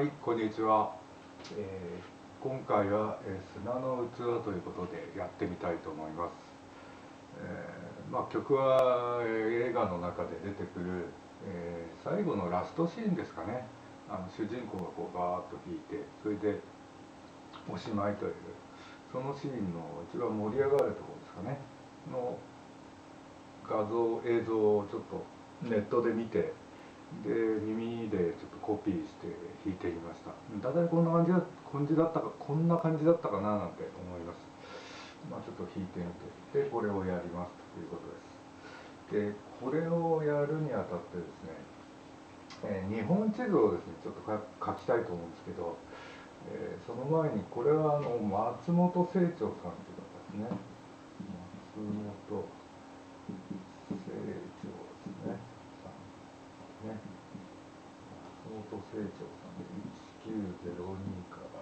はい、こんにちは。今回は、砂の器ということでやってみたいと思います。曲は、映画の中で出てくる、最後のラストシーンですかね。主人公がこうバーッと弾いて、それでおしまいという、そのシーンの一番盛り上がるところですかねの映像をちょっとネットで見て、で耳でちょっとコピーして弾いてみました。大体こんな感じだったか、こんな感じだったかななんて思います。ちょっと弾いてみて、でこれをやりますということです。でこれをやるにあたってですね、日本地図をですねちょっと書きたいと思うんですけど、その前にこれは松本清張さんという方ですね。松本清張ですね。ね、松本清張さんで1902から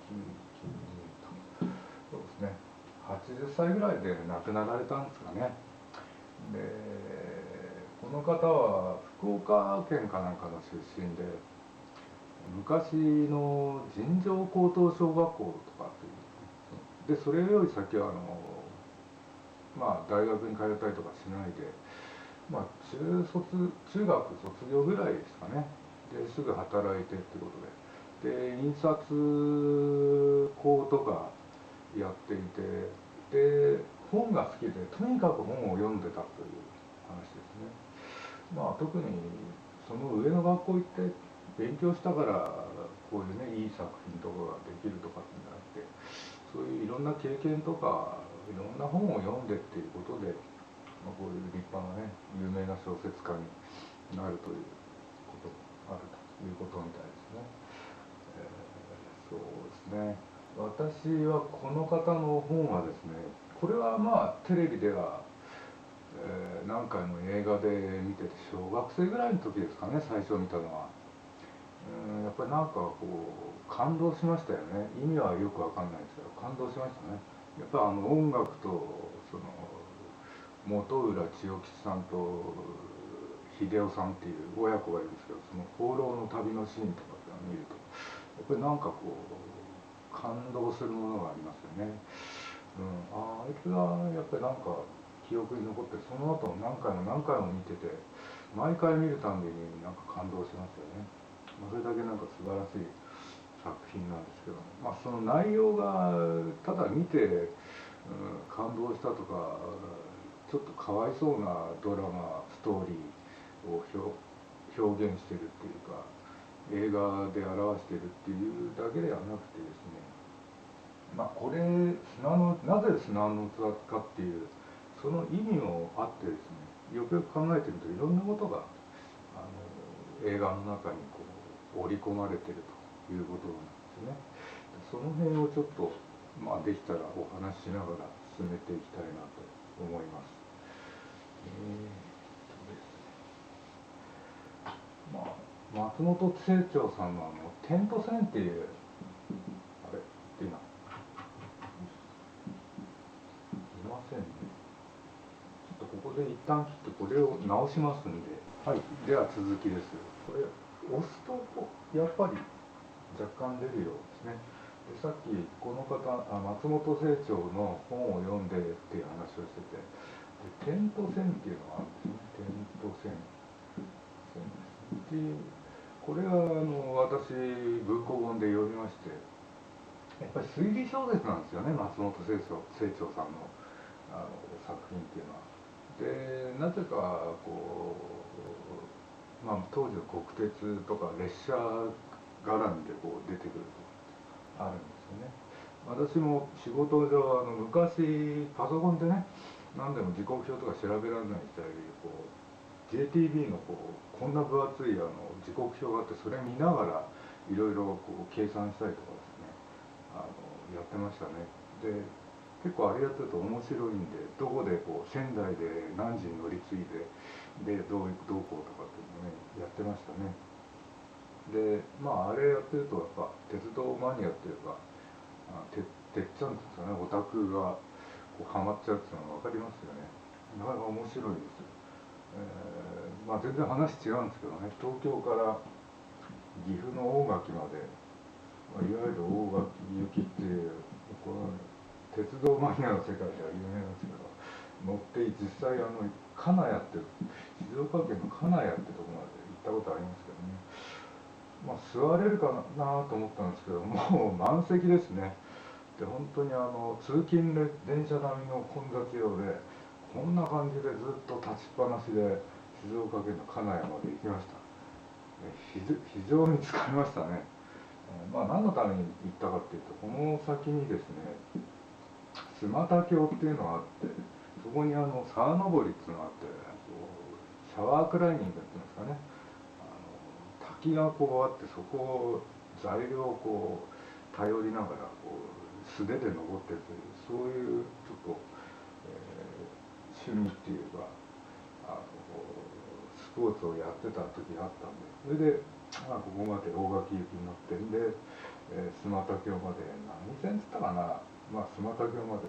1992と、そうですね、80歳ぐらいで亡くなられたんですかね。でこの方は福岡県かなんかの出身で、昔の尋常高等小学校とかっていうで、それより先は大学に通ったりとかしないで、中学卒業ぐらいですかね。ですぐ働いてってことで、印刷工とかやっていて、で本が好きでとにかく本を読んでたという話ですね。特にその上の学校行って勉強したからこういうねいい作品とかができるとかってんじゃなくて、そういういろんな経験とかいろんな本を読んでっていうことで、こういう立派なね有名な小説家になるということもあるということみたいですね。そうですね、私はこの方の本はですね、これはテレビでは、何回も映画で見てて、小学生ぐらいの時ですかね、最初見たのは。やっぱりなんかこう感動しましたよね。意味はよくわかんないですけど感動しましたね。やっぱ音楽とその本浦千代吉さんと秀夫さんっていう親子がいるんですけど、その放浪の旅のシーンとかって見るとやっぱりなんかこう感動するものがありますよね。あいつがやっぱりなんか記憶に残って、その後何回も何回も見てて、毎回見るたびになんか感動しますよね。それだけなんか素晴らしい作品なんですけど、その内容がただ見て、感動したとか、ちょっとかわいそうなドラマストーリーを表現してるっていうか、映画で表してるっていうだけではなくてですね、これなぜ砂の器かっていうその意味もあってですね、よくよく考えてみるといろんなことが映画の中にこう織り込まれてるということなんですね。その辺をちょっとできたらお話ししながら進めていきたいなと思います。松本清張さんの点と線っていう、あれって今いませんね。ちょっとここで一旦切ってこれを直しますんで、はい、では続きです。これ押すとやっぱり若干出るようですね。でさっきこの方松本清張の本を読んでっていう話をしてて、で点と線っていうのがあるんですね。点と線っていう、これは私文庫本で読みまして、やっぱり推理小説なんですよね、松本清張さんの作品っていうのは。でなぜかこう、当時の国鉄とか列車絡みでこう出てくるとあるんですよね。私も仕事上昔パソコンでね、何でも時刻表とか調べられない時代でこう JTB のこんな分厚い時刻表があって、それ見ながらいろいろ計算したりとかですね、やってましたね。で結構あれやってると面白いんで、どこで仙台で何時に乗り継いでどうこうとかっていうのねやってましたね。であれやってるとやっぱ鉄道マニアっていうか、てっちゃんですよね、オタクがハマっちゃうっていうのが分かりますよね。なかなか面白いです。全然話違うんですけどね、東京から岐阜の大垣まで、いわゆる大垣行きっていう、この鉄道マニアの世界では有名なんですけど、乗って実際金谷って静岡県の金谷ってとこまで行ったことありますけどね、座れるかなと思ったんですけど、もう満席ですね。で本当に通勤電車並みの混雑用で、こんな感じでずっと立ちっぱなしで静岡県の金谷まで行きました。非常に疲れましたね。何のために行ったかっていうと、この先にですね、須磨田峡っていうのがあって、そこに沢登りっていうのがあって、シャワークライミングっていうんですかね、滝がこうあって、そこを材料をこう頼りながら素手で登ってるという、そういうちょっと、趣味っていうかスポーツをやってた時があったんで、それで、ここまで大垣行きに乗ってんで、須磨田峡まで何線っつったかな、須磨田峡まで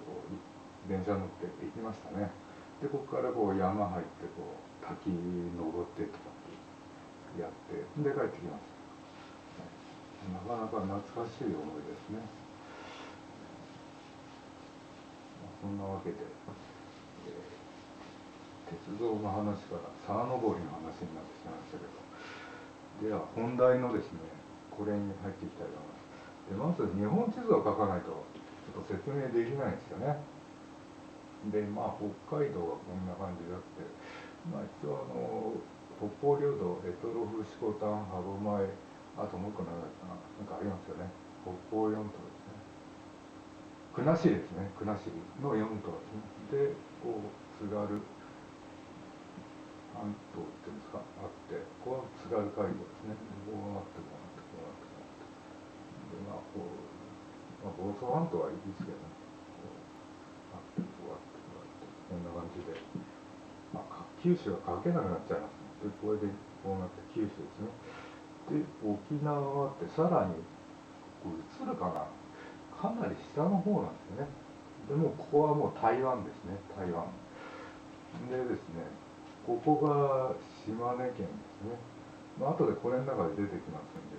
電車乗って行きましたね。でここから山入って滝登ってとかってやってで帰ってきました。なかなか懐かしい思いですね。そんなわけで、鉄道の話から沢登りの話になってしまいましたけど、では本題のですね、これに入っていきたいと思います。でまず日本地図を書かないとちょっと説明できないんですよね。で北海道はこんな感じであって、一応北方領土、択捉、色丹、歯舞、あともう一個なんかありますよね。北方四島ですね。国後ですね。国後の4島で津軽半島っていうんですか、あって、ここは津軽海峡ですね。こうなってこうなってこうなってこうなって、房総半島はいいですけどね。こうあってこうあってこうあってこんな感じで、九州は書けなくなっちゃいますね。でこれでこうなって九州ですね。で沖縄があって、さらに映るかな、かなり下の方なんですね。でもここはもう台湾ですね。台湾でですね、ここが島根県ですね。後でこれの中で出てきますんで、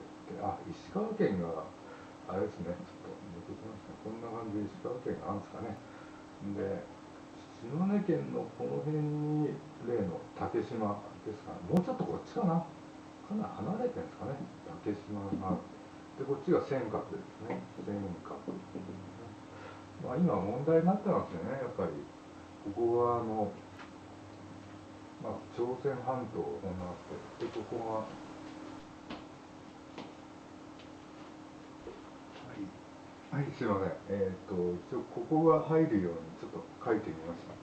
石川県があれですね、ちょっと抜けてますね。こんな感じで石川県があるんですかね。で島根県のこの辺に例の竹島ですかね。もうちょっとこっちかな、かなり離れてるんですかね、竹島があって。でこっちが尖閣ですね。尖閣、今問題になってますよね、やっぱり。ここは朝鮮半島こんなあって、でここがはい、すいません。一応ここが入るようにちょっと書いてみました。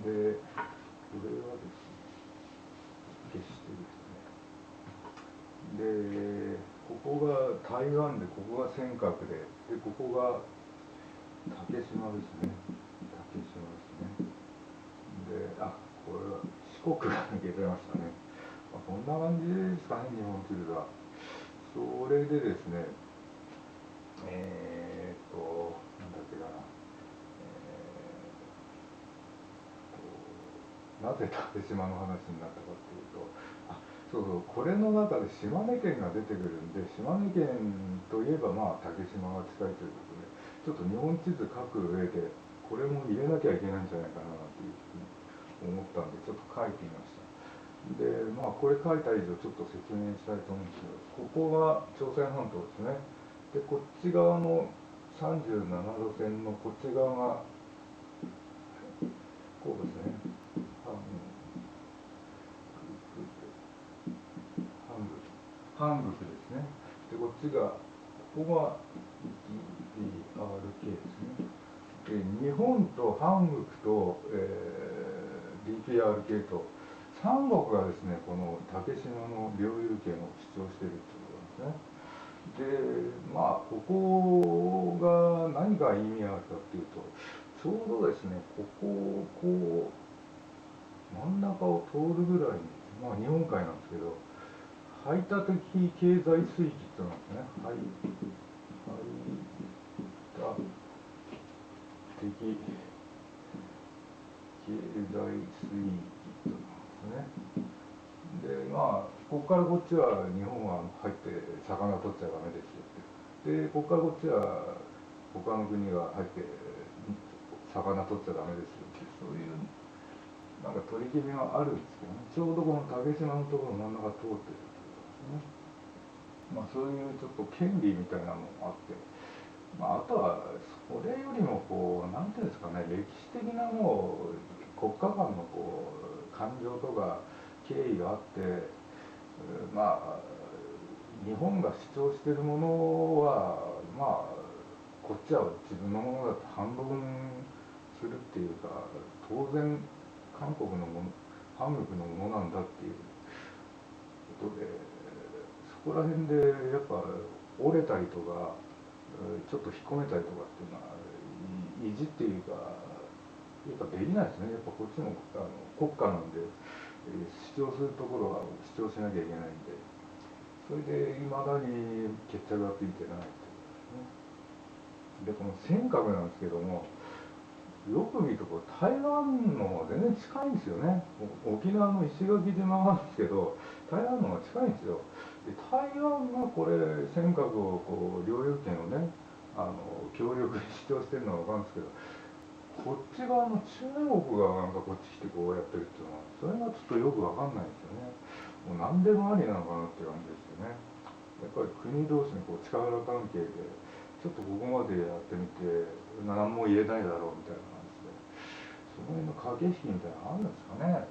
で、これはですね、消してですね。で、ここが台湾で、ここが尖閣で、ここが竹島ですね。竹島ですね。で、これは四国が抜けてましたね。こんな感じですかね、日本地図は。それでですね、なんだっけかな、なぜ竹島の話になったかっていうと、そうそう、これの中で島根県が出てくるんで、島根県といえば竹島が近いということで、ちょっと日本地図書く上でこれも入れなきゃいけないんじゃないかなっていうふうに思ったんで、ちょっと書いてみました。でこれ書いた以上ちょっと説明したいと思うんですけど、ここが朝鮮半島ですね。でこっち側の37度線のこっち側がこうですね、韓国ですね。でこっちが、ここが DPRK ですね。で日本と韓国と、DPRK と三国がですね、この竹島の領有権を主張しているということなんですね。でここが何が意味あるかっていうと、ちょうどですね、ここを真ん中を通るぐらいに、日本海なんですけど、排他的経済水域ってなんですね。排他的経済水域ってなんですね。でまあここからこっちは日本は入って魚取っちゃダメですよって、でここからこっちは他の国が入って魚取っちゃダメですよって、そういうなんか取り決めはあるんですけどね、ちょうどこの竹島のところの真ん中通ってるんですね。まあそういうちょっと権利みたいなのもあって、まあ、あとはそれよりもこうなんていうんですかね、歴史的なもう国家間のこう感情とか経緯があって、まあ日本が主張しているものはまあこっちは自分のものだと反論するっていうか、当然韓国のもの、韓国のものなんだっていうことで、そこら辺でやっぱ折れたりとかちょっと引っ込めたりとかっていうのは意地っていうかやっぱできないですね。やっぱこっちも国家なんで、主張するところは主張しなきゃいけないんで、それでいまだに決着がついてないっていうことですね。でこの尖閣なんですけども、よく見るとこう台湾の全然近いんですよね。沖縄の石垣島なんですけど台湾の方が近いんですよ。で台湾がこれ尖閣をこう領有権をね協力に主張してるのは分かるんですけど、こっち側の中国がなんかこっち来てこうやってるっていうのはそれがちょっとよく分かんないんですよね。もう何でもありなのかなっていう感じですよね。やっぱり国同士のこう力関係でちょっとここまでやってみて何も言えないだろうみたいな感じで、その辺の駆け引きみたいなのあるんですかね。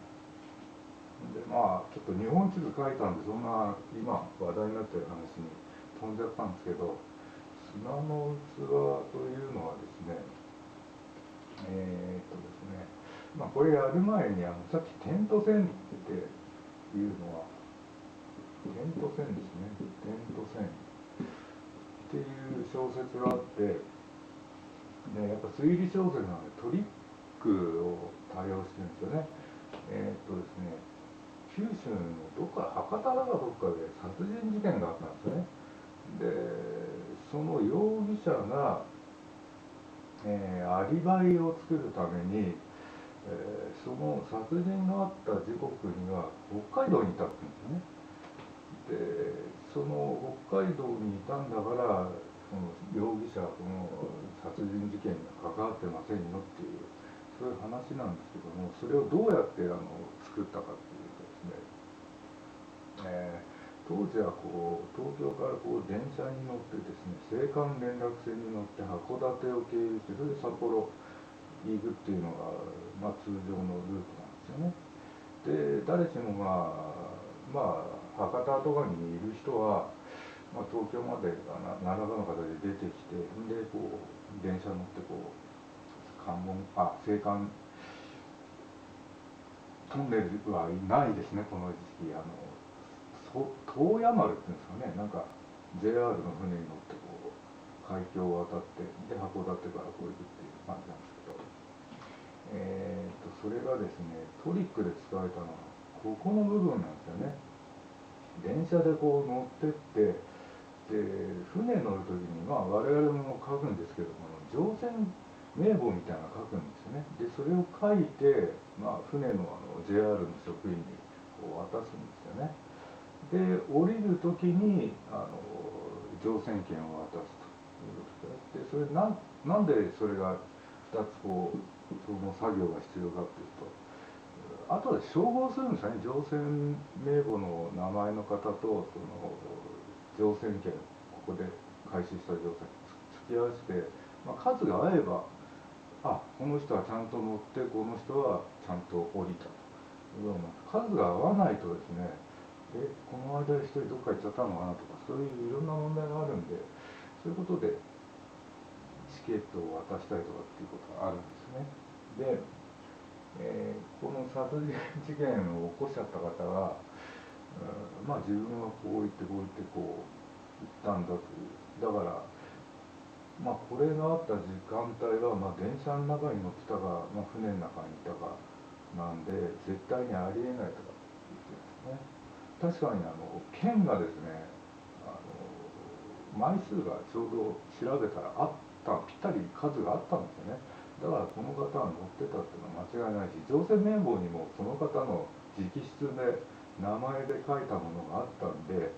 でまあちょっと日本地図書いたんでそんな今話題になってる話に飛んじゃったんですけど、砂の器というのはですね、ですね、まあこれやる前にさっき点と線っていうのは点と線ですね、点と線っていう小説があって、ね、やっぱ推理小説なのでトリックを多用してるんですよね。ですね、九州のどっか博多だかどっかで殺人事件があったんですよね。でその容疑者が、アリバイを作るために、その殺人のあった時刻には北海道にいたって言うんですよね。でその北海道にいたんだからその容疑者はこの殺人事件には関わってませんよっていうそういう話なんですけども、それをどうやって作ったかっていうとですね、当時はこう東京からこう電車に乗ってですね、青函連絡船に乗って函館を経由して、それで札幌に行くっていうのが、まあ、通常のルートなんですよね。で誰しもがまあ博多とかにいる人は、まあ、東京まで何らかの形で出てきて、でこう電車乗ってこう青函トンネルはないですね、この時期。宗谷丸っていうんですかね、なんか JR の船に乗ってこう海峡を渡ってで函館からこう行くっていう感じなんですけど、それがですねトリックで使われたのはここの部分なんですよね。電車でこう乗ってってで船乗る時にまあ我々も書くんですけども、乗船名簿みたいなの書くんですよね。でそれを書いて、まあ、船のJR の職員にこう渡すんですよね。で降りる時に乗船券を渡すということで、それなんでそれが2つこうその作業が必要かっていうと、後で照合するんですよね。乗船名簿の名前の方とその乗船券、ここで回収した乗船突き合わせて、まあ、数が合えばこの人はちゃんと乗ってこの人はちゃんと降りたというような、数が合わないとですね、この間で一人どっか行っちゃったのかなとか、そういういろんな問題があるんで、そういうことでチケットを渡したりとかっていうことがあるんですね。で、この殺人事件を起こしちゃった方が、まあ自分はこう言ってこう言ってこう言ったんだという、だからまあこれがあった時間帯は、まあ、電車の中に乗ってたか、まあ、船の中にいたかなんで絶対にありえないとか言ってるんですね。確かに県がですね枚数がちょうど調べたらぴったり数があったんですよね。だからこの方は乗ってたっていうのは間違いないし、乗船名簿にもその方の直筆で名前で書いたものがあったんで、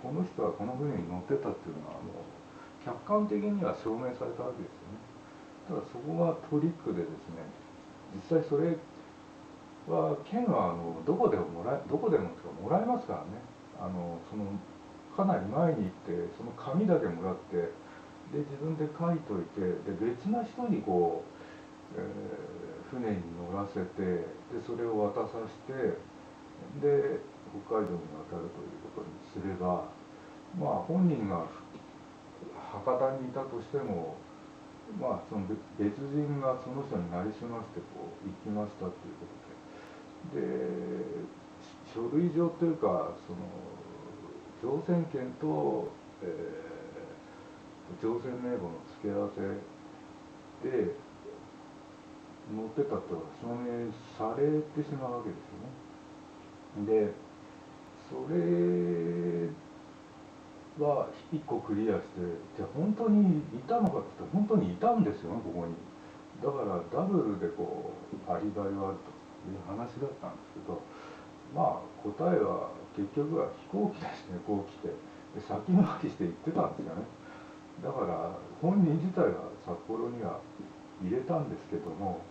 この人はこの船に乗ってたっていうのは客観的には証明されたわけですよね。ただそこがトリックでですね、実際それは券はどこでももらえますからね。そのかなり前に行ってその紙だけもらって、で自分で書いといて、で別な人に船に乗らせて、でそれを渡させて、で北海道に渡るということにすれば、まあ本人が博多にいたとしても、まあその別人がその人になりすまして行きましたということで、書類上というかその乗船券と、乗船名簿の付け合わせで乗ってたと証明されてしまうわけですよね。でそれは1個クリアして、じゃあ本当にいたのかって言ったら本当にいたんですよね、ここに。だからダブルでアリバイがあるという話だったんですけど、まあ答えは結局は飛行機ですね。こう来てで先回りして行ってたんですよね。だから本人自体は札幌には入れたんですけども、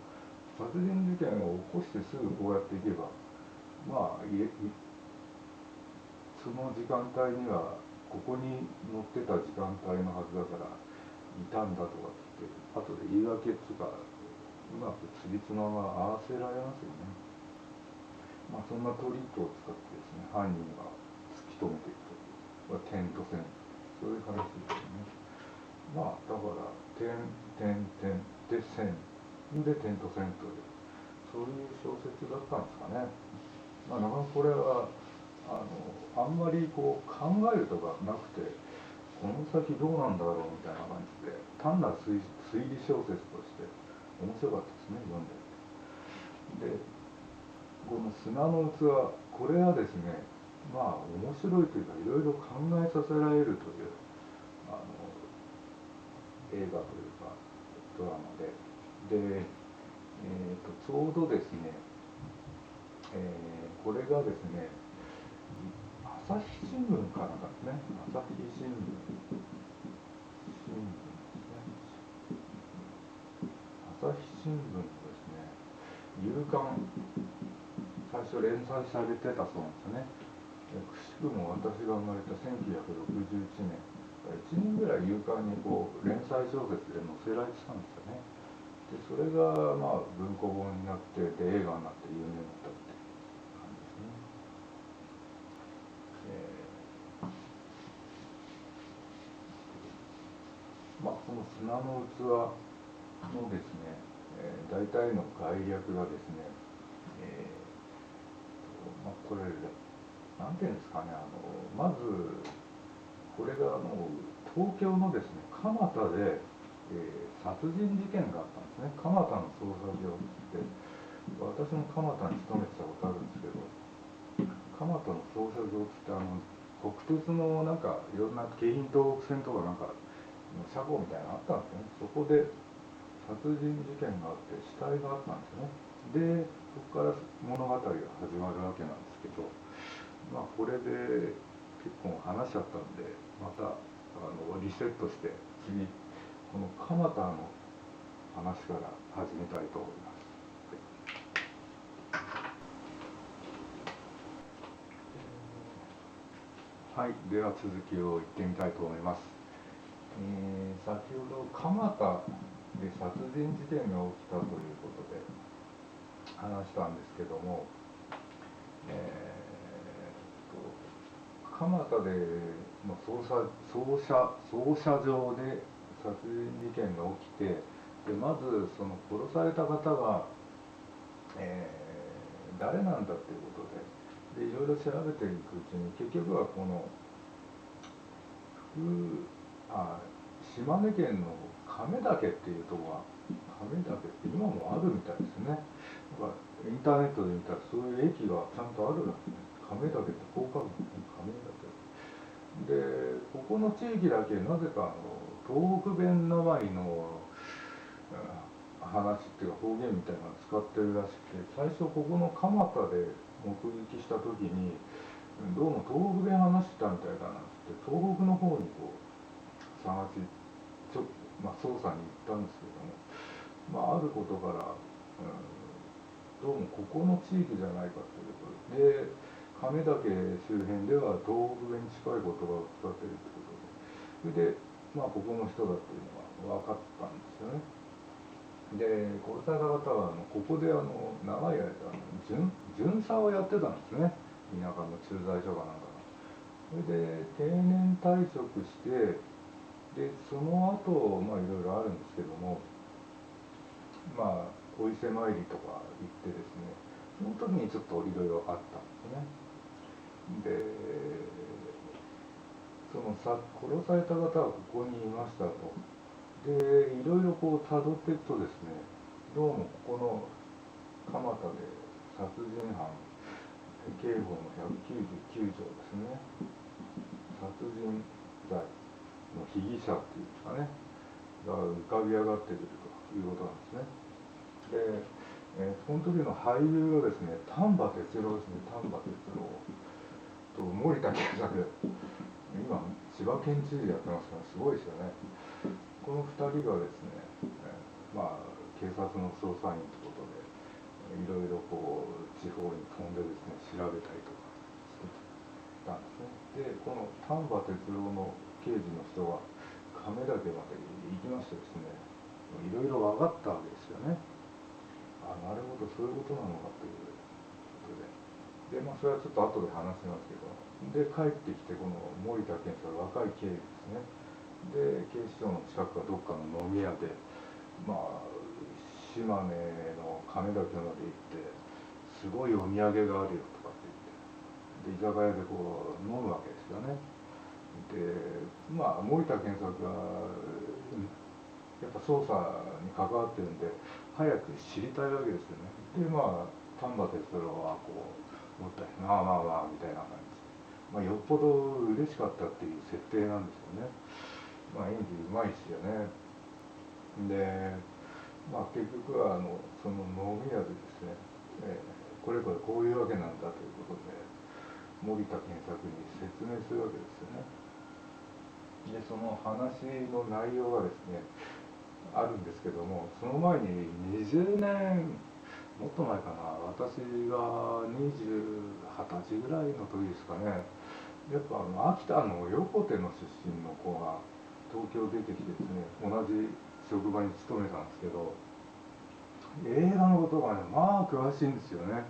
殺人事件を起こしてすぐこうやっていけば、まあその時間帯にはここに乗ってた時間帯のはずだからいたんだとかって後で言い訳っつうかうまくつじつまが合わせられますよね。まあそんなトリックを使ってですね、犯人が突き止めていくという、点と線、そういう話ですよね。まあだから点点点で線で点と線という、そういう小説だったんですかね。まあなかなかこれはあんまり考えるとかなくて、この先どうなんだろうみたいな感じで、単なる推理小説として面白かったですね、読んで。でこの砂の器、これはですね、まあ面白いというかいろいろ考えさせられるという映画というかドラマで、ちょうどですね、これがですね、朝日新聞かなんかですね、朝日新聞ですね、朝日新聞のですね、夕刊、最初連載されてたそうなんですよね。くしくも私が生まれた1961年、1年ぐらい夕刊に連載小説で載せられてたんですよね。でそれがまあ文庫本になって、で映画になって有名になったって感じですね。まあこの砂の器のですね、大体の概略がですね、まあ、これなんていうんですかね、まずこれが東京のですね蒲田で、殺人事件があったんですね。蒲田の捜査場って私も蒲田に勤めてたことあるんですけど、蒲田の捜査場って国鉄のなんかいろんな京浜東北線とかなんか車庫みたいなのあったんですよね。そこで殺人事件があって死体があったんですよね。でそこから物語が始まるわけなんですけど、まあこれで結構話しちゃったんで、またリセットして次この蒲田の話から始めたいと思います。はい、では続きを言ってみたいと思います。先ほど蒲田で殺人事件が起きたということで話したんですけども、蒲田での捜査上で殺人事件が起きて、でまずその殺された方が、誰なんだっていうことで、いろいろ調べていくうちに結局はこの島根県の亀岳っていうところが、亀岳って今もあるみたいですね。だからインターネットで見たらそういう駅がちゃんとあるんですね。亀岳ってこう書くのね、亀岳で、ここの地域だけなぜか東北弁なまりの話っていうか方言みたいなのを使ってるらしくて、最初ここの蒲田で目撃した時にどうも東北弁話してたみたいだなって東北の方にこう探し捜査に行ったんですけども、あることから、どうもここの地域じゃないかということで、亀岳周辺では東北弁に近い言葉を使っているということで、それで、ここの人だっていうのが分かったんですよね。で、殺された方はここで長い間巡査をやってたんですね、田舎の駐在所かなんかの。それで定年退職して、でその後いろいろあるんですけども、お伊勢参りとか行ってですね、その時にちょっといろいろあったんですね。で、殺された方はここにいましたと。で、いろいろこう辿っていくとですね、どうもここの蒲田で殺人犯刑法の199条ですね、殺人罪の被疑者っていうんですかね、が浮かび上がってくるということなんですね。で、この時の俳優がですね、丹波哲郎ですね、丹波哲郎と森田健作、今千葉県知事やってますからすごいですよね。この2人がですね、警察の捜査員ということでいろいろこう地方に飛んでですね調べたりとかしてたんですね。で、この丹波哲郎の刑事の人が亀岳まで行きましてですね、いろいろ分かったわけですよね。なるほど、そういうことなのかということで、それはちょっと後で話しますけど、で帰ってきて、この森田健さん、若い刑事ですね、で警視庁の近くかどっかの飲み屋で、島根の亀岳まで行ってすごいお土産があるよとかって言って、で居酒屋でこう飲むわけですよね。で森田健作がやっぱ捜査に関わってるんで早く知りたいわけですよね。で丹波哲郎はこう思ったりみたいな感じで、よっぽど嬉しかったっていう設定なんですよね。演技うまいですよね。で結局はその飲み屋でですね、これこういうわけなんだということで森田健作に説明するわけですよね。でその話の内容がですねあるんですけども、その前に20年もっと前かな、私が20歳ぐらいの時ですかね、やっぱ秋田の横手の出身の子が東京出てきてですね、同じ職場に勤めたんですけど、映画のことがね詳しいんですよね。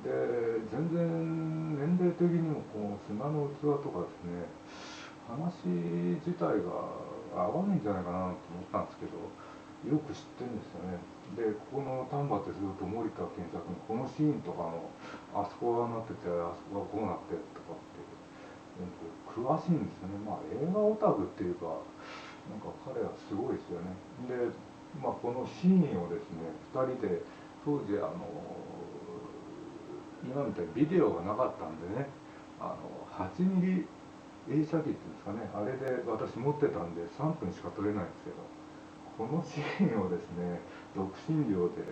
で全然年齢的にもこう砂の器とかですね、話自体が合わないんじゃないかなと思ったんですけど、よく知ってるんですよね。でここの丹波哲郎と森田健作のこのシーンとかのあそこがなっててあそこがこうなってとかって詳しいんですよね。映画オタクっていうか彼はすごいですよね。でこのシーンをですね2人で当時今みたいにビデオがなかったんでね、8ミリ映写機っていうんですかね、あれで私持ってたんで3分しか撮れないんですけど、このシーンをですね独身寮で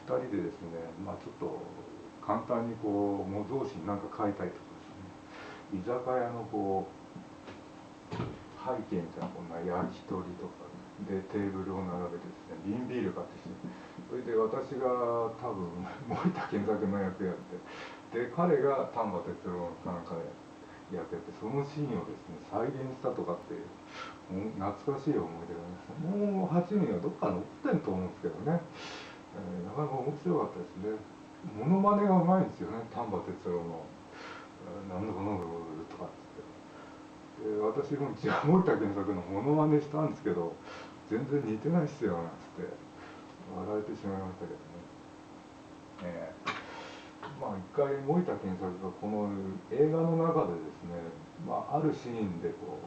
2人でですねちょっと簡単にこう模造紙に何か書いたりとかですね、居酒屋のこう背景みたいなこんな焼き鳥とかでテーブルを並べてですね瓶ビール買ってきて、それで私が多分森田健作の役やって、で彼が丹波哲郎かなんかでやってて、そのシーンをですね再現したとかっていう懐かしい思い出がありますね。もう8ミリはどっか残ってると思うんですけどね、なかなか面白かったですね。モノマネがうまいんですよね、丹波哲郎のなんだかなんだとかって言って、私も一応森田健作のモノマネしたんですけど全然似てないっすよなんつって笑えてしまいましたけどね。一回森田健作がこの映画の中でですね、あるシーンでこう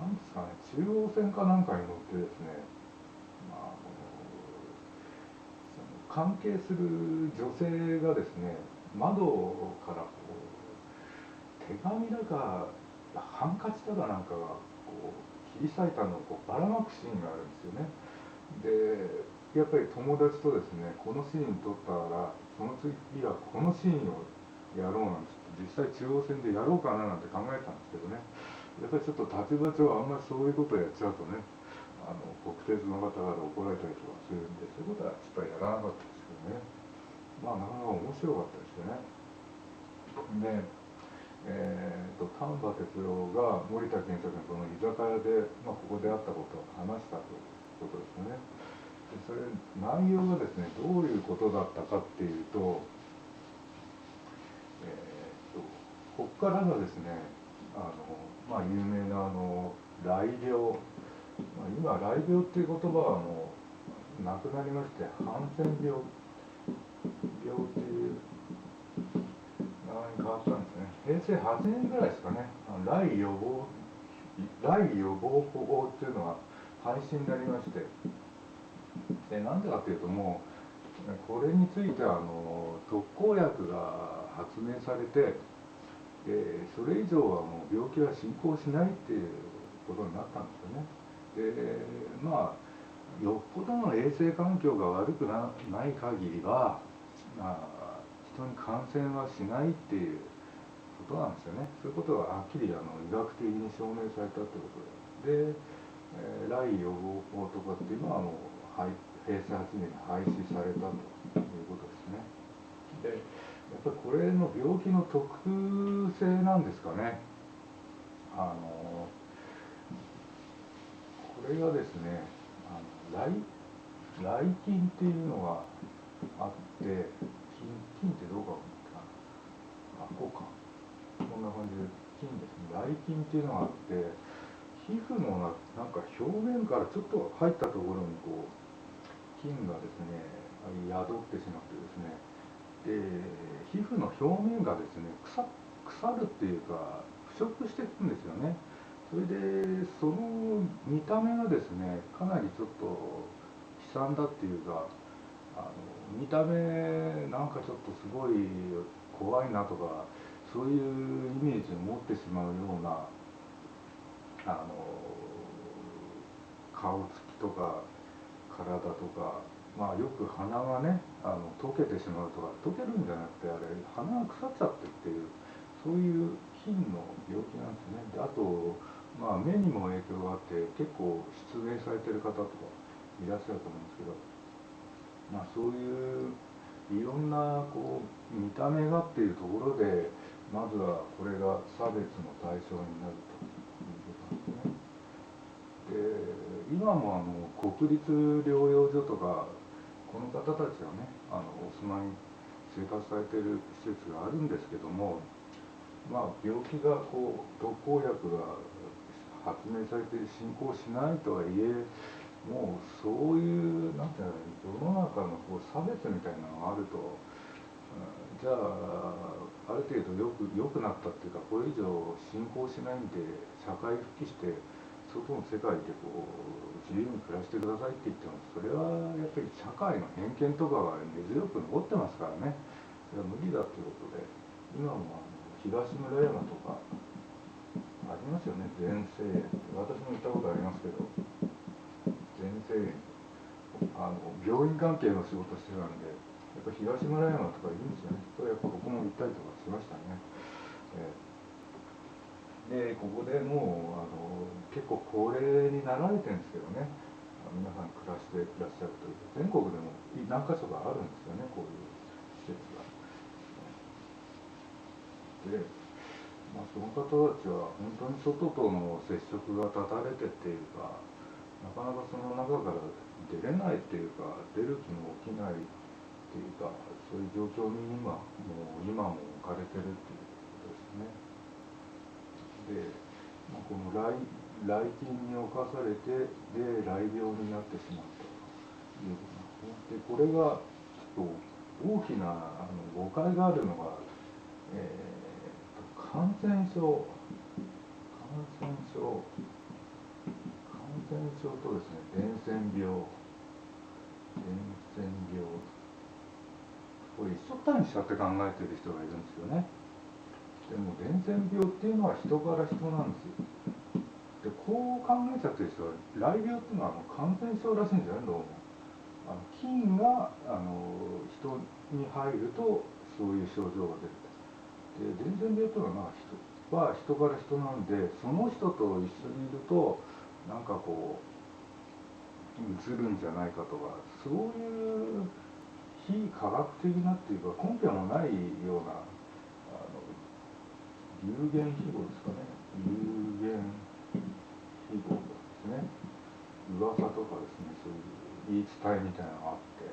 なんですかね、中央線かなんかに乗ってですね、関係する女性がですね窓からこう手紙だかハンカチだかなんかがこう切り裂いたのをこうばらまくシーンがあるんですよね。でやっぱり友達とですねこのシーン撮ったらその次はこのシーンをやろうなんて実際中央線でやろうかななんて考えたんですけどね、やっぱりちょっと立場上あんまりそういうことをやっちゃうとね、国鉄の方から怒られたりとかするんで、そういうことはちょっとやらなかったですけどね。まあなかなか面白かったですよね。で、丹波哲郎が森田健作のその居酒屋で、ここであったことを話したということですよね。でそれ内容がですね、どういうことだったかっていうと、ここからがですね、有名な雷病、今雷病っていう言葉はもうなくなりまして、ハンセン病っていう名前に変わったんですね。平成8年ぐらいですかね、雷予防法っていうのが廃止になりまして、でなんでかっていうと、もうこれについては特効薬が発明されて、それ以上はもう病気は進行しないっていうことになったんですよね。でよっぽどの衛生環境が悪くない限りは、人に感染はしないっていうことなんですよね。そういうことがはっきり医学的に証明されたってことで、雷予防法とかっていうのはもう平成8年に廃止されたということですね。でやっぱりこれの病気の特性なんですかね。これがですね、雷菌っていうのがあって、菌ってどうかな、こうか、こんな感じで菌ですね、雷菌っていうのがあって、皮膚のなんか表面からちょっと入ったところに菌がですね宿ってしまってですね、で皮膚の表面がですね腐るっていうか腐食していくんですよね。それでその見た目がですねかなりちょっと悲惨だっていうか、見た目なんかちょっとすごい怖いなとか、そういうイメージを持ってしまうような顔つきとか体とか、よく鼻がね溶けてしまうとか、溶けるんじゃなくてあれ鼻が腐っちゃってっていう、そういう菌の病気なんですね。であと、目にも影響があって結構失明されてる方とかいらっしゃると思うんですけど、そういういろんな見た目がっていうところで、まずはこれが差別の対象になるということなんですね。で今も国立療養所とか、この方たちがねお住まい生活されている施設があるんですけども、病気が特効薬が発明されて進行しないとはいえ、もうそういうなんていうの、世の中の差別みたいなのがあると、じゃあある程度良くなったっていうか、これ以上進行しないんで社会復帰して外の世界で自由に暮らしてくださいって言っても、それはやっぱり社会の偏見とかが根強く残ってますからね。それは無理だということで、今も東村山とかありますよね、全生園。私も行ったことありますけど、全生園、病院関係の仕事してたんで、やっぱ東村山とかいいんですよね。それやっぱ僕も行ったりとかしましたね。でここでもう結構高齢になられてるんですけどね、皆さん暮らしていらっしゃるという、全国でも何か所かあるんですよね、こういう施設が。で、その方たちは本当に外との接触が断たれてっていうか、なかなかその中から出れないっていうか、出る気も起きないっていうか、そういう状況に今も置かれてるっていうことですね。で、この雷菌に侵されて、で雷病になってしまったということなんですね。でこれがちょっと大きな誤解があるのが、感染症とですね、伝染病、これ一緒くたにしちゃって考えてる人がいるんですよね。でも伝染病っていうのは人から人なんですよ。でこう考えちゃってる人は、雷病っていうのは感染症らしいんですよね、どうも。菌が人に入るとそういう症状が出ると。で伝染病っていうのは、人から人なんで、その人と一緒にいるとなんかこう移るんじゃないかとか、そういう非科学的なっていうか根拠もないような流言飛語ですかね。流言飛語ですね。噂とかですね、そういう言い伝えみたいなのがあって、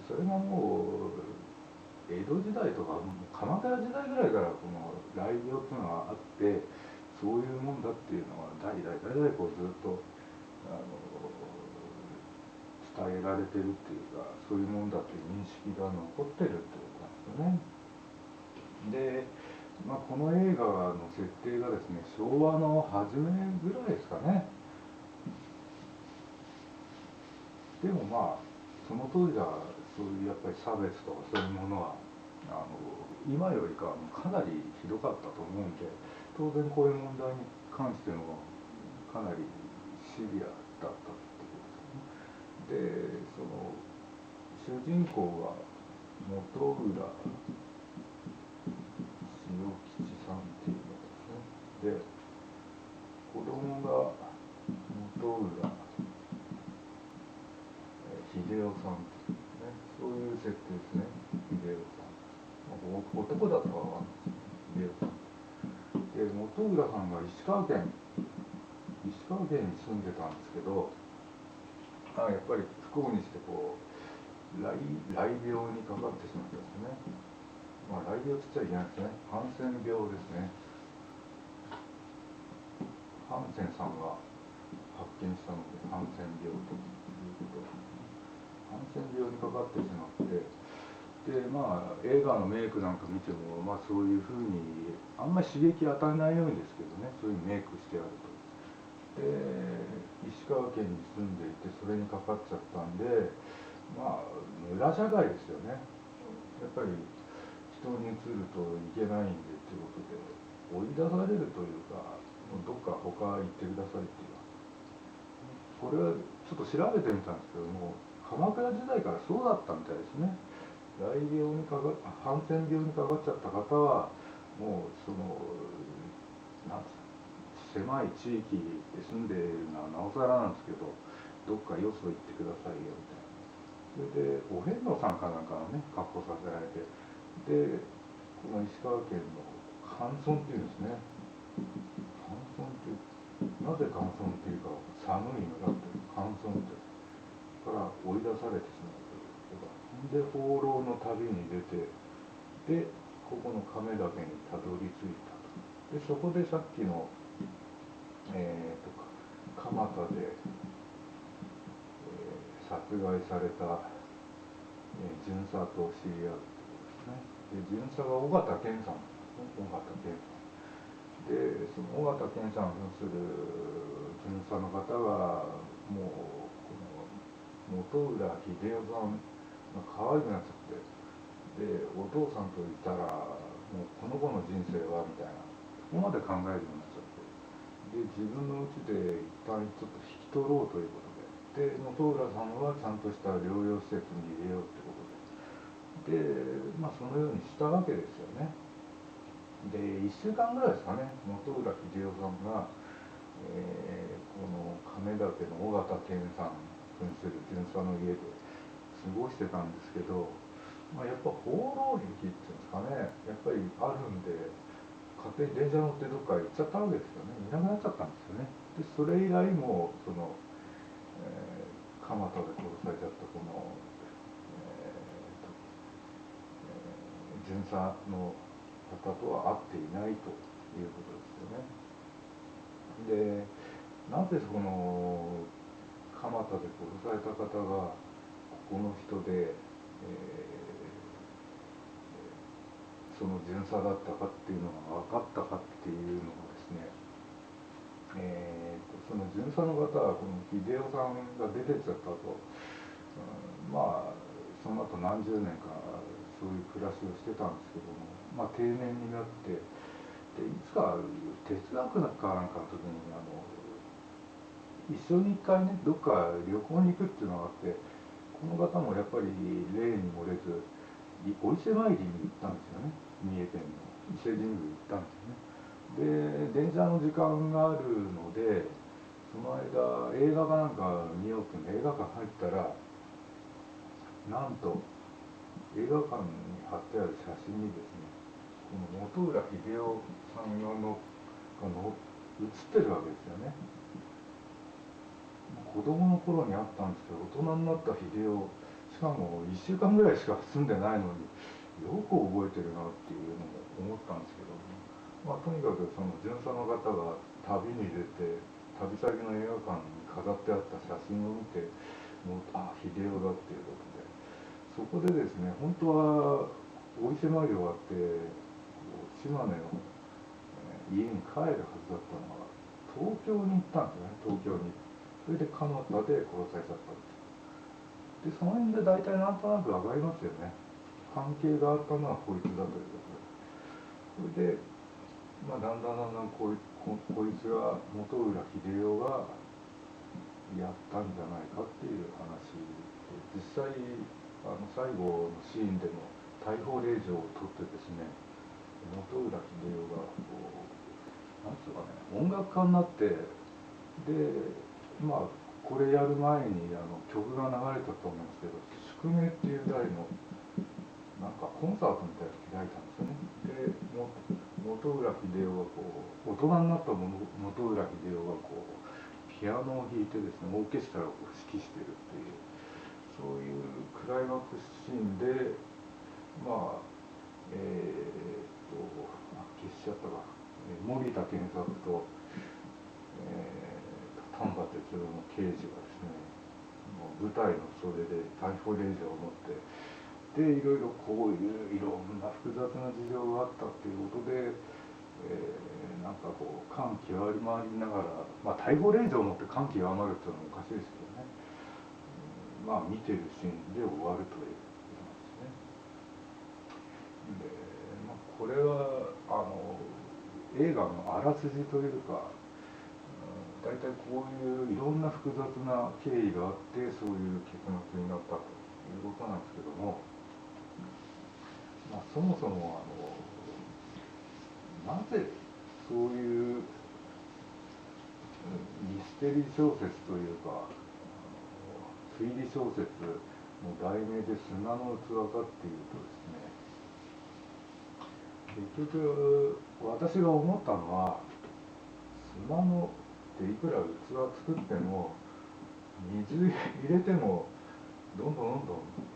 それがもう江戸時代とか鎌倉時代ぐらいからこの雷病っていうのがあって、そういうもんだっていうのが代々こうずっと伝えられてるっていうか、そういうもんだっていう認識が残ってるってことなんですよね。で、この映画の設定がですね、昭和の初めぐらいですかね。でもその当時はそういうやっぱり差別とかそういうものは今よりかかなりひどかったと思うんで、当然こういう問題に関してのかなりシビアだったってことですね。で、その主人公は本浦塩吉さんっていうのですね。で、子供が本浦秀夫さんっていうね、そういう設定ですね。秀夫さん。男だったかわかんないです。秀夫さん。で、本浦さんが石川県に住んでたんですけど、やっぱり不幸にしてこう雷病にかかってしまったんですね。雷病って言っちゃいけないですね。ハンセン病ですね。ハンセンさんが発見したのでハンセン病ということで、ハンセン病にかかってしまって、で映画のメイクなんか見ても、そういうふうにあんまり刺激与えないようにですけどね、そういうメイクしてあると。で、石川県に住んでいてそれにかかっちゃったんで、村社会ですよね。やっぱり人に移るといけないんでっていうことで追い出されるというか、どっか他行ってくださいっていう。これはちょっと調べてみたんですけども、鎌倉時代からそうだったみたいですね。ハンセン病にかかっちゃった方はもうなん狭い地域で住んでいるのはなおさらなんですけど、どっかよそ行ってくださいよみたいな。それでお遍路さんかなんかをね格好させられて、でこの石川県の寒村っていうんですね。寒村ってなぜ寒村っていうか、寒い村って寒村ってから追い出されてしまうということで、放浪の旅に出て、でここの亀岳にたどり着いたと。でそこでさっきの蒲田で、殺害された、巡査と知り合うということですね。で巡査が緒方健さんですね。緒方健さんで、その緒方健さん扮する巡査の方がもうこの本浦秀夫さんが可愛くなっちゃって、でお父さんといたらもうこの子の人生はみたいな、そこまで考えるようになっちゃって、で自分の家で一旦ちょっと引き取ろうということで、本浦さんはちゃんとした療養施設に入れようってことで、そのようにしたわけですよね。で1週間ぐらいですかね、本浦秀夫さんが、この亀岳の緒方健さん扮する巡査の家で過ごしてたんですけど、やっぱ放浪癖っていうんですかね、やっぱりあるんで、勝手に電車乗ってどっか行っちゃったわけですよね。いなくなっちゃったんですよね。でそれ以来も蒲田で殺されちゃったこの、巡査の方とは会っていないということですよね。でなぜその蒲田で殺された方がここの人で、その巡査だったかっていうのが分かったかっていうのがですね、その巡査の方はこの秀夫さんが出てっちゃった後、その後何十年かそういう暮らしをしてたんですけども、定年になって、でいつか哲学かなんかの時に一緒に一回ねどっか旅行に行くっていうのがあって、この方もやっぱり例に漏れずお伊勢参りに行ったんですよね、三重県の。伊勢神宮行ったんですね。で電車の時間があるので、その間映画かなんか見ようってんで映画館入ったら、なんと映画館に貼ってある写真にですね、この本浦秀夫さんが写ってるわけですよね。子供の頃にあったんですけど、大人になった秀夫、しかも1週間ぐらいしか住んでないのによく覚えてるなっていうのも思ったんですけど、とにかくその巡査の方が旅に出て旅先の映画館に飾ってあった写真を見て、もう秀夫だっていうことで、そこでですね、本当はお伊勢参り終わって島根の家に帰るはずだったのが東京に行ったんですね。東京に。それで蒲田で殺されちゃったんです。でその辺で大体なんとなく分かりますよね。関係があったのはこいつだということで、それで、だんだんこいつが本浦秀夫がやったんじゃないかっていう話で、実際最後のシーンでも逮捕令状を取ってですね、本浦秀夫がなんつうかね、音楽家になって、でこれやる前に曲が流れたと思うんですけど、宿命っていう題のなんかコンサートみたいなの開いたんですよね。で本浦秀夫が大人になった本浦秀夫がピアノを弾いてですね、オーケストラを指揮してるっていう、そういうクライマックスシーンで、消しちゃったか、森田健作と、丹波哲郎の刑事がですね、舞台の袖で逮捕令状を持って、でいろいろいろんな複雑な事情があったっていうことで、なんか感極まりながら、逮捕令状を持って感極まるっていうのはおかしいですけどね、見てるシーンで終わるということなんですね。で、これは映画のあらすじというか、大体こういういろんな複雑な経緯があってそういう結末になったということなんですけども、そもそもなぜそういうミステリー小説というか推理小説の題名で砂の器かっていうとですね、結局私が思ったのは、砂のっていくら器作っても水入れてもどんどん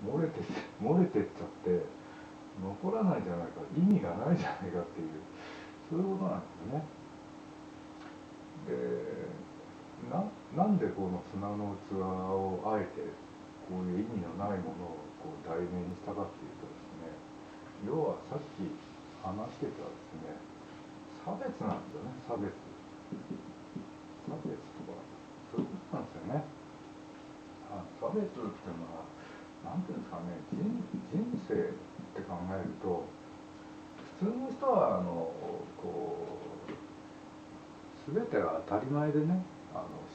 漏れてっちゃって残らないじゃないか、意味がないじゃないかっていう、そういうことなんですよね。でなんでこの砂の器をあえてこういう意味のないものを題名にしたかっていうとですね、要はさっき話してたですね、差別なんですよね。差別とかそういうことなんですよね。差別っていうのはなんていうんですかね、人生って考えると、普通の人は全てが当たり前でね、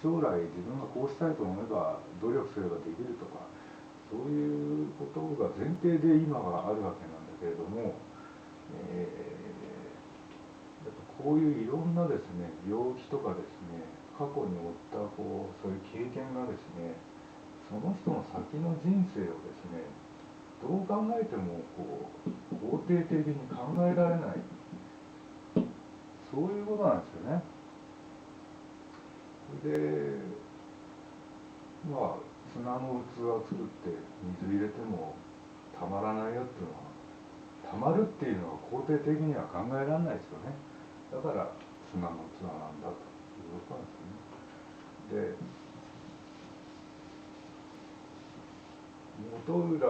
将来自分がこうしたいと思えば努力すればできるとか、そういうことが前提で今があるわけなんだけれども、やっぱこういういろんなですね、病気とかですね、過去に負ったそういう経験がですね、その人の先の人生をですね、どう考えても肯定的に考えられない、そういうことなんですよね。で砂の器を作って水入れてもたまらないよっていうのは、たまるっていうのは肯定的には考えられないですよね。だから砂の器なんだということなんですね。で本浦、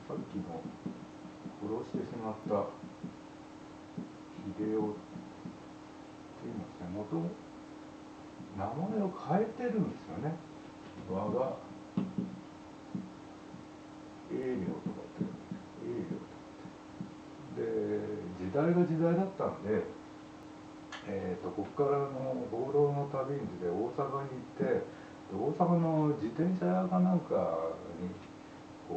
さっきの殺してしまった秀夫っていいますね、名前を変えてるんですよね。我が栄領とかって言うんですよ。栄領とかって。で時代が時代だったんで、ここから放浪の旅に出て大阪に行って、大阪の自転車屋かなんかに引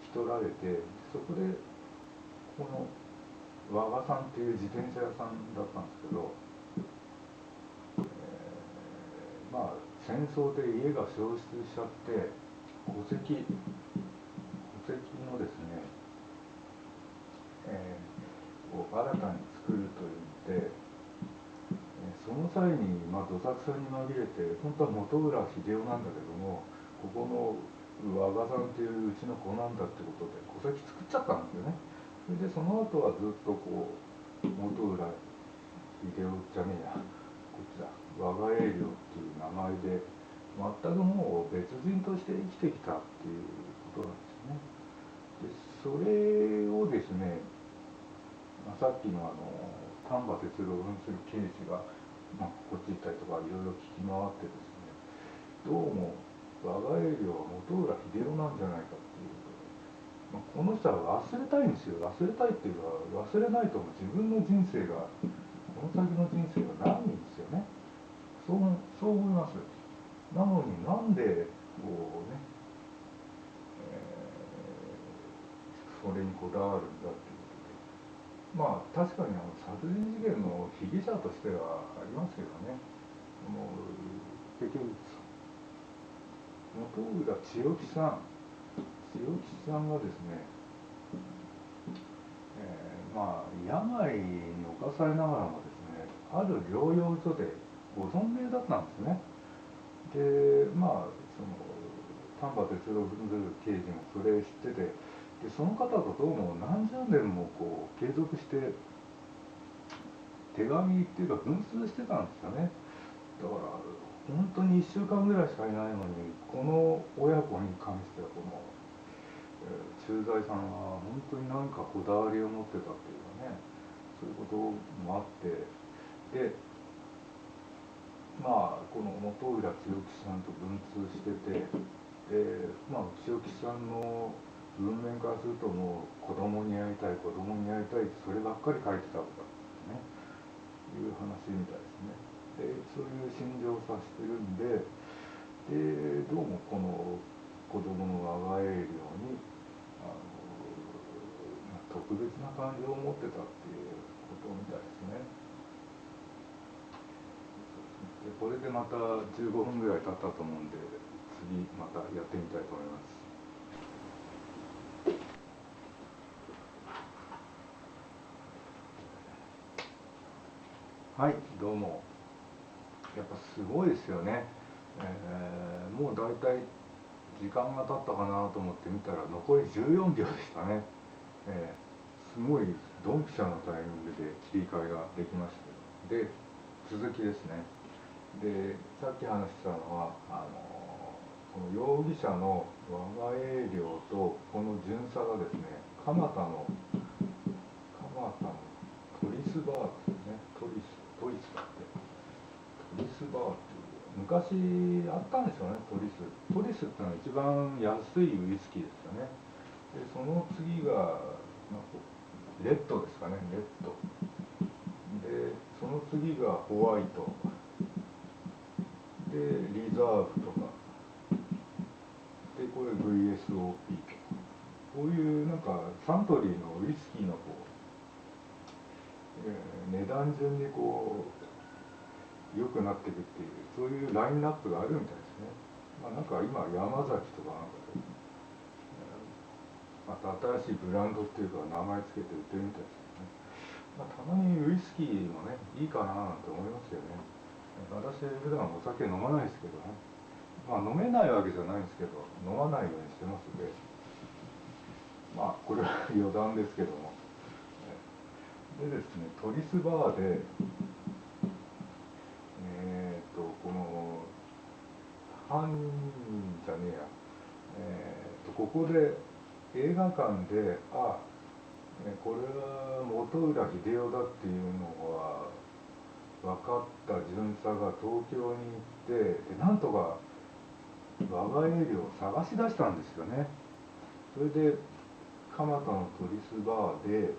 き取られて、そこでこの和賀さんっていう自転車屋さんだったんですけど、まあ戦争で家が焼失しちゃって戸籍のですね、を新たに作るといって、その際に、どさくさに紛れて本当は本浦秀夫なんだけども、ここの和賀さんっていううちの子なんだってことで戸籍作っちゃったんですよね。それでその後はずっとこう本浦秀夫じゃねえや、こっちだ、和賀栄良っていう名前で全くもう別人として生きてきたっていうことなんですね。でそれをですね、さっきの丹波哲郎を扮する刑事が、こっち行ったりとかいろいろ聞き回ってですね、どうも和賀栄良は本浦秀夫なんじゃないかっていうことで、この人は忘れたいんですよ。忘れたいっていうか、忘れないとも自分の人生が、この先の人生がないんですよね。そう思います。なのになんでこうね、それにこだわるんだっていうことで、確かに殺人事件の被疑者としてはありますけどね、結局本浦千代木さんがですね、病に侵されながらもですね、ある療養所でご存命だったんですね。でその丹波哲郎文ずる刑事もそれ知ってて、でその方とどうも何十年もこう継続して手紙っていうか文通してたんですよね。だから本当に1週間ぐらいしかいないのに、この親子に関してはこの、駐在さんは本当に何かこだわりを持ってたっていうかね、そういうこともあって、でこの本浦千代木さんと文通してて、で千代木さんの文面からするともう子供に会いたい子供に会いたいってそればっかり書いてたとかね、いう話みたいですね。でそういう心情を察してるんで、どうもこの子供の和賀栄良に特別な感情を持ってたっていうことみたいですね。でこれでまた15分ぐらい経ったと思うんで、次またやってみたいと思います。はい、どうも。やっぱすごいですよね。もう大体時間が経ったかなと思って見たら残り14秒でしたね。すごいドンピシャなタイミングで切り替えができましたけど、で続きですね。でさっき話したのはこの容疑者の和賀栄良とこの巡査がですね、蒲田のトリスバーですね、トリスだって、トリスバーっていう昔あったんですよね。トリスってのは一番安いウイスキーですよね。でその次が、レッドですかね、レッドで、その次がホワイトで、リザーブとかで、これ VSOP とか、こういうなんかサントリーのウイスキーの値段順に良くなっていくっていう、そういうラインナップがあるみたいですね。なんか今山崎とかなんかで、また新しいブランドっていうか名前つけて売ってるみたいですけどね。たまにウイスキーもねいいかななんて思いますよね。私普段お酒飲まないですけどね、飲めないわけじゃないんですけど飲まないようにしてますんで、これは余談ですけども。でですね、トリスバーでこの犯人じゃねえや、ここで映画館でこれは本浦秀夫だっていうのは分かった巡査が東京に行って、なんとか和賀栄良を探し出したんですよね。それで蒲田のトリスバーで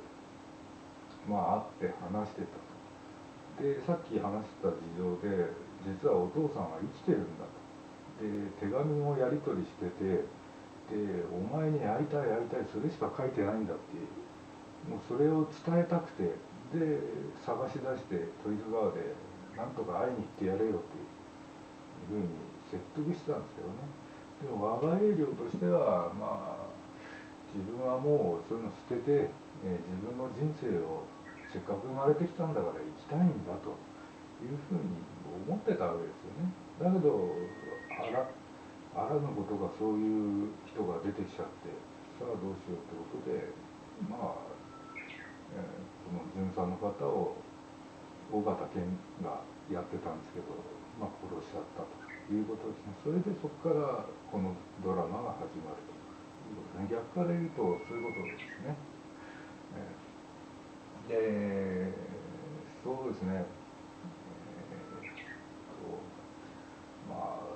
会って話してたと。でさっき話した事情で、実はお父さんは生きてるんだと。で手紙もやり取りしてて、でお前に会いたい会いたいそれしか書いてないんだっていうもうそれを伝えたくて、で探し出してトイズバーでなんとか会いに行ってやれよっていうふうに説得したんですけどね。でも我が営業としては自分はもうそういうの捨てて、自分の人生をせっかく生まれてきたんだから生きたいんだというふうに思ってたわけですよね。だけどあらぬことがそういう人が出てきちゃって、さあどうしようってことで、まあ、この巡査の方を尾形健がやってたんですけど、殺しちゃったということですね。それでそこからこのドラマが始まるということですね。逆から言うとそういうことですね。で、そうですね。まあ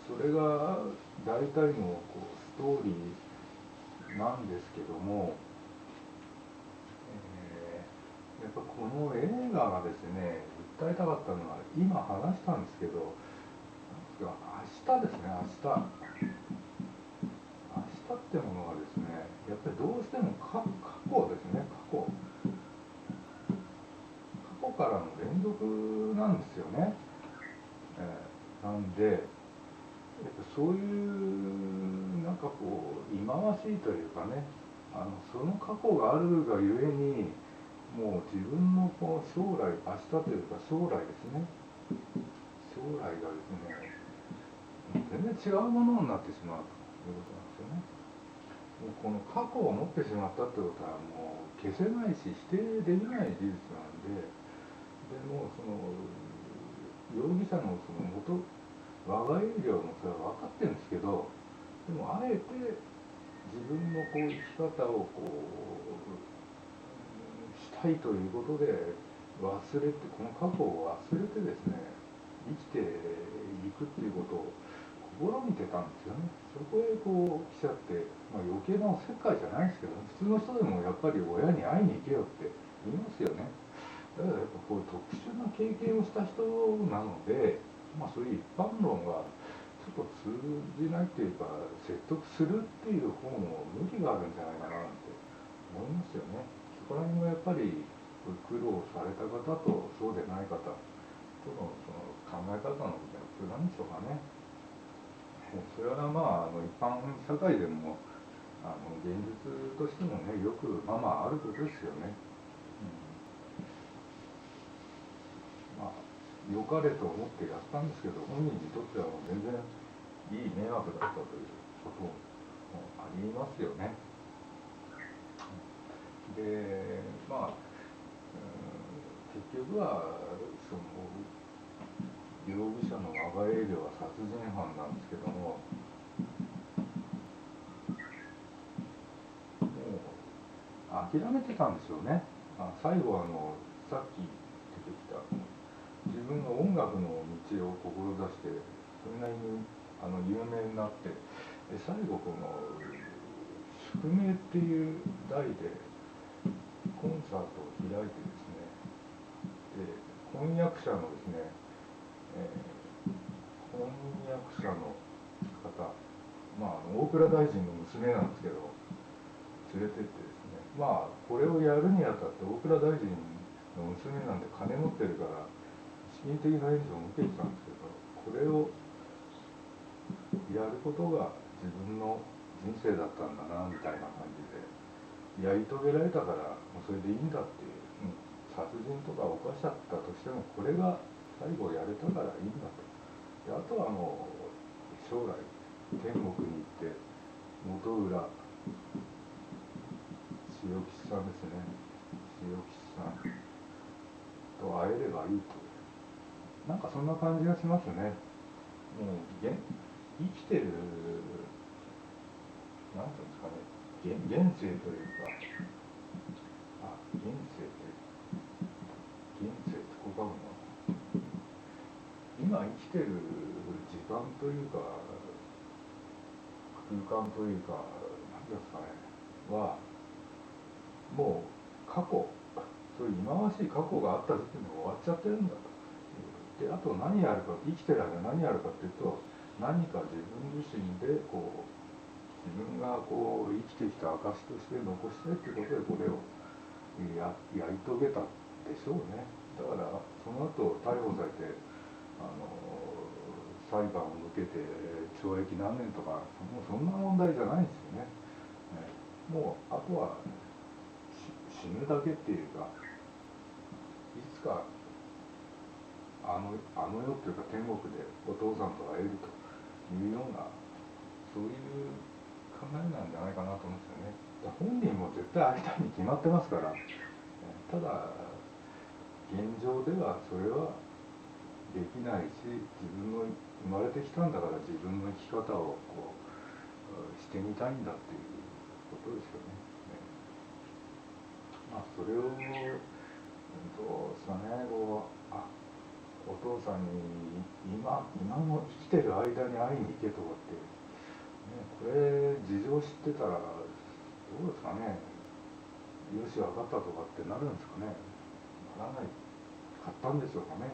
それが大体のストーリーなんですけども、やっぱこの映画がですね、訴えたかったのは今話したんですけど、明日ですね、明日ってものがですね、やっぱりどうしても過去ですね、過去からの連続なんですよね。なんで、やっぱそういう忌まわしいというかね、その過去があるがゆえに、もう自分の将来、明日というか将来ですね、将来がですね、全然違うものになってしまうということなんですよね。もうこの過去を持ってしまったってことはもう消せないし否定できない事実なんで、でもその容疑者の我が営業もそれは分かってるんですけど、でもあえて自分の生き方をしたいということで忘れて、この過去を忘れてですね、生きていくっていうことを試みてたんですよね。そこへ来ちゃって、余計なおせっかいじゃないですけど、普通の人でもやっぱり親に会いに行けよって言いますよね。だからやっぱ特殊な経験をした人なので、そういう一般論がちょっと通じないっていうか、説得するっていう方も無理があるんじゃないかななんて思いますよね。そこら辺がやっぱり苦労された方とそうでない方とのその考え方のギャップなんでしょうかね。それは一般社会でも現実としてもね、よくあることですよね。良かれと思ってやったんですけど、本人にとってはもう全然いい迷惑だったということもありますよね。で、結局はその容疑者の我が営業は殺人犯なんですけども、もう諦めてたんですよね。最後さっき出てきた自分の音楽の道を志してそれなりに有名になって、最後宿命っていう題でコンサートを開いてですね、で婚約者のですね、婚約者の方、大蔵大臣の娘なんですけど連れてってですね、これをやるにあたって大蔵大臣の娘なんで金持ってるから資金的な援助を受けてたんですけど、これをやることが自分の人生だったんだなみたいな感じで、やり遂げられたからもうそれでいいんだっていう、殺人とか犯しちゃったとしてもこれが最後やれたからいいんだと。であとは将来天国に行って本浦塩吉さんですね、塩吉さんと会えればいいと、そんな感じがしますね。もう生きてる、なんていうんですかね、現世というか、現世って現世ってこう書くの、今生きてる時間というか空間というか、何ですかね、はもう過去、そういう忌まわしい過去があった時点で終わっちゃってるんだと。であと生きてる間何やるかっていうと、何か自分自身で自分がこう生きてきた証として残したいっていうことでこれをやり遂げたでしょうね。だからその後逮捕されて裁判を受けて懲役何年とかもうそんな問題じゃないんですよね。もうあとは死ぬだけっていうか、いつかあの世っていうか天国でお父さんと会えるというような、そういう考えなんじゃないかなと思うんですよね。本人も絶対会いたいに決まってますから、ただ現状ではそれはできないし、自分の生まれてきたんだから自分の生き方をこうしてみたいんだっていうことですよね。それをどうですかね、お父さんに今の生きてる間に会いに行けとかって、これ事情知ってたらどうですかね、よし分かったとかってなるんですかね。ならないかったんでしょうかね。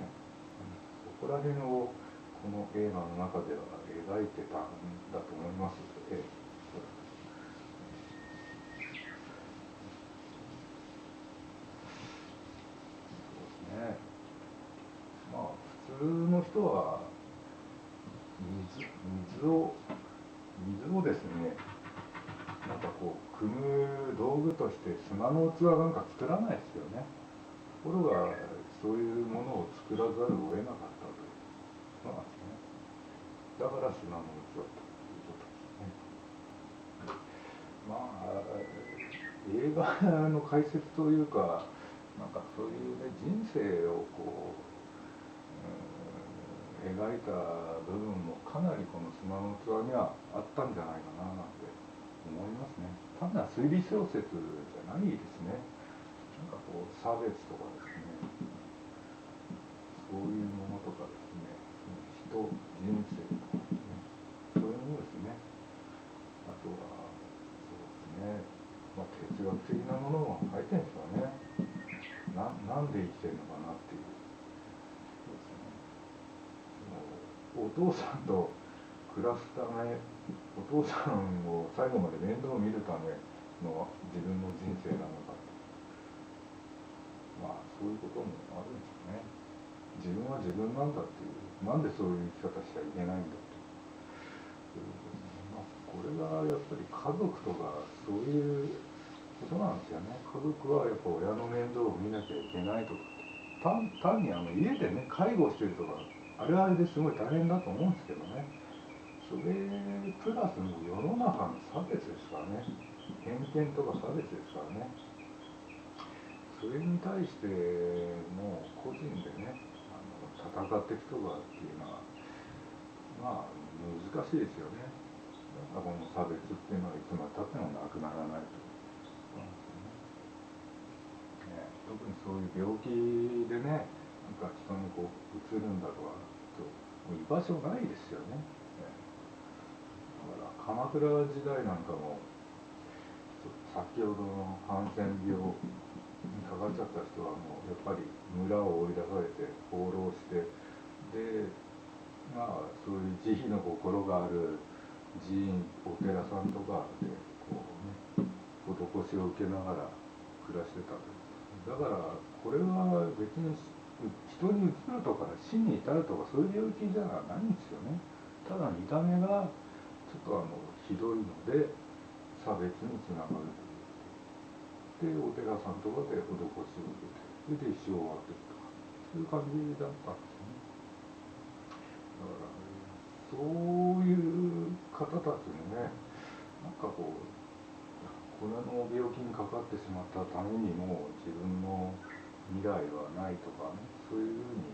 そこら辺をこの映画の中では描いてたんだと思います。ね、普通の人は水をですね、なんかこう汲む道具として砂の器なんか作らないですよね。ところがそういうものを作らざるを得なかったということなんですね。だから砂の器ということですね。映画の解説というか、なんかそういうね、人生をこう描いた部分もかなりこの砂の器にはあったんじゃないかななんて思いますね。単なる推理小説じゃないですね。なんかこう差別とかですね、そういうものとかですね、人生とかですね、そういうものですね。あとはそうですね、哲学的なものも入ってるんですかね。なんで生きてるのかなっていう。お父さんと暮らすため、お父さんを最後まで面倒を見るための自分の人生なのか、そういうこともあるんですよね。自分は自分なんだっていう、なんでそういう生き方しちゃいけないんだっていう、これがやっぱり家族とかそういうことなんですよね。家族はやっぱ親の面倒を見なきゃいけないとか、単に家でね介護してるとか、あれはあれですごい大変だと思うんですけどね。それプラスもう世の中の差別ですからね。偏見とか差別ですからね。それに対してもう個人でね戦っていくとかっていうのは難しいですよね。だからこの差別っていうのはいつまでたってもなくならないということなんですよね。特にそういう病気でね、なんか人にこううつるんだとかともう居場所ないですよね。だから鎌倉時代なんかも先ほどのハンセン病にかかっちゃった人はもうやっぱり村を追い出されて放浪して、でそういう慈悲の心がある寺院お寺さんとかでこうね施しを受けながら暮らしてたという。だからこれは別に人にうつるとか死に至るとかそういう病気じゃないんですよね。ただ見た目がちょっとひどいので差別につながるという。でお寺さんとかで施しを受けて、それで一生終わっていくとか、そういう感じだったんですよね。だからそういう方たちもね、なんかこれの病気にかかってしまったためにもう自分の未来はないとかね、そういうふうに、